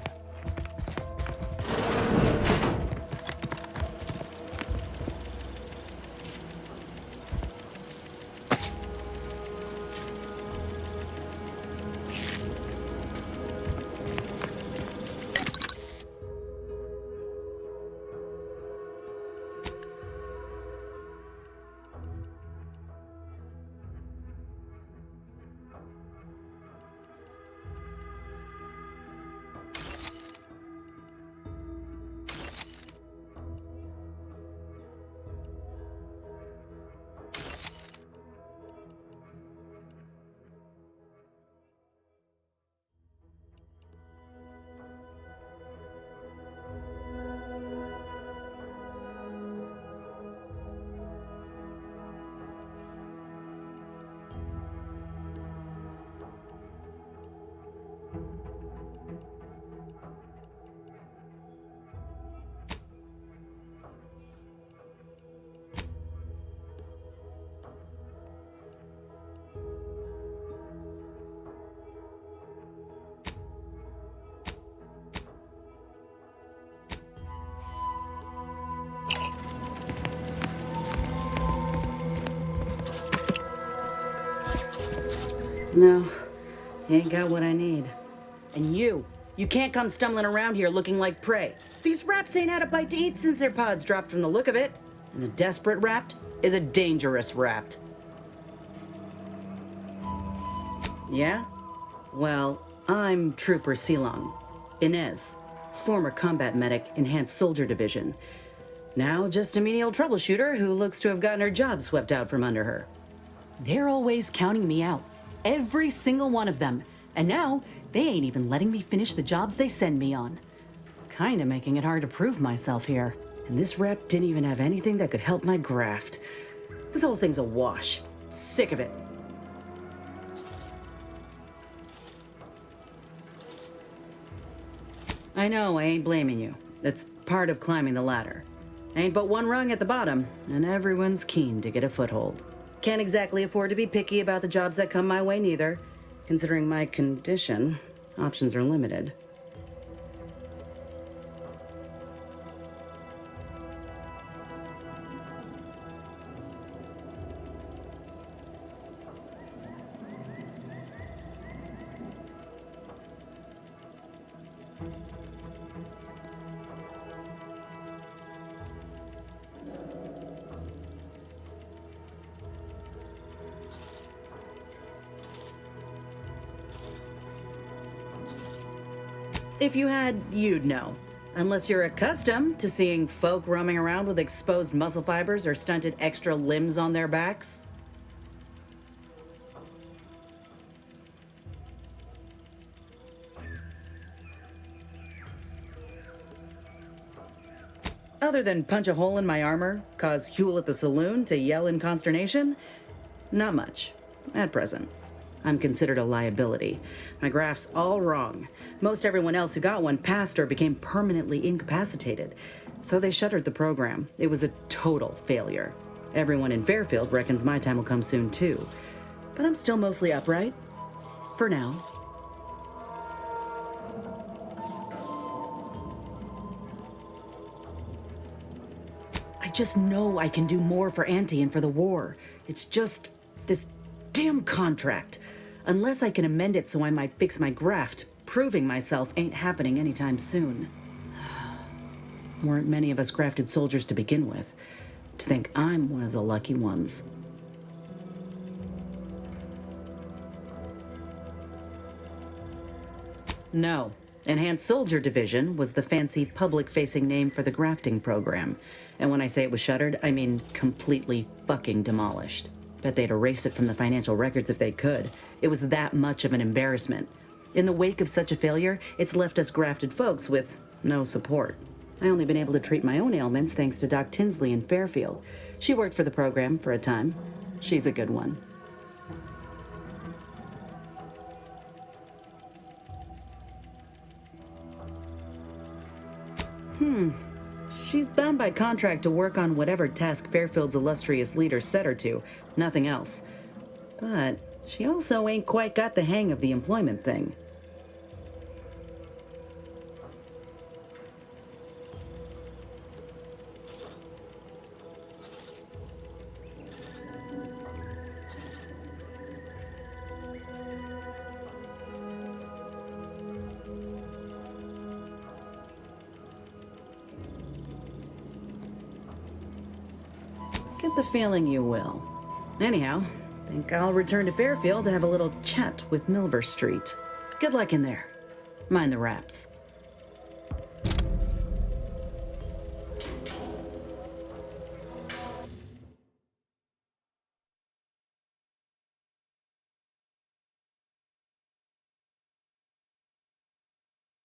No, you ain't got what I need. And you can't come stumbling around here looking like prey. These raps ain't had a bite to eat since their pods dropped from the look of it. And a desperate rapt is a dangerous rapt. Yeah? Well, I'm Trooper Silong. Inez, former combat medic, Enhanced Soldier Division. Now just a menial troubleshooter who looks to have gotten her job swept out from under her. They're always counting me out. Every single one of them. And now, they ain't even letting me finish the jobs they send me on. Kinda making it hard to prove myself here. And this rep didn't even have anything that could help my graft. This whole thing's a wash. Sick of it. I know, I ain't blaming you. That's part of climbing the ladder. Ain't but one rung at the bottom, and everyone's keen to get a foothold. Can't exactly afford to be picky about the jobs that come my way neither. Considering my condition, options are limited. If you had, you'd know. Unless you're accustomed to seeing folk roaming around with exposed muscle fibers or stunted extra limbs on their backs. Other than punch a hole in my armor, cause Huel at the saloon to yell in consternation, not much, at present. I'm considered a liability. My graph's all wrong. Most everyone else who got one passed or became permanently incapacitated. So they shuttered the program. It was a total failure. Everyone in Fairfield reckons my time will come soon too. But I'm still mostly upright. For now. I just know I can do more for Auntie and for the war. It's just this damn contract. Unless I can amend it so I might fix my graft, proving myself ain't happening anytime soon. Weren't many of us grafted soldiers to begin with. To think I'm one of the lucky ones. No. Enhanced Soldier Division was the fancy public-facing name for the grafting program. And when I say it was shuttered, I mean completely fucking demolished. Bet they'd erase it from the financial records if they could. It was that much of an embarrassment. In the wake of such a failure, it's left us grafted folks with no support. I only been able to treat my own ailments thanks to Doc Tinsley in Fairfield. She worked for the program for a time. She's a good one. She's bound by contract to work on whatever task Fairfield's illustrious leader set her to, nothing else. But she also ain't quite got the hang of the employment thing. Get the feeling you will. Anyhow, think I'll return to Fairfield to have a little chat with Milver Street. Good luck in there. Mind the wraps.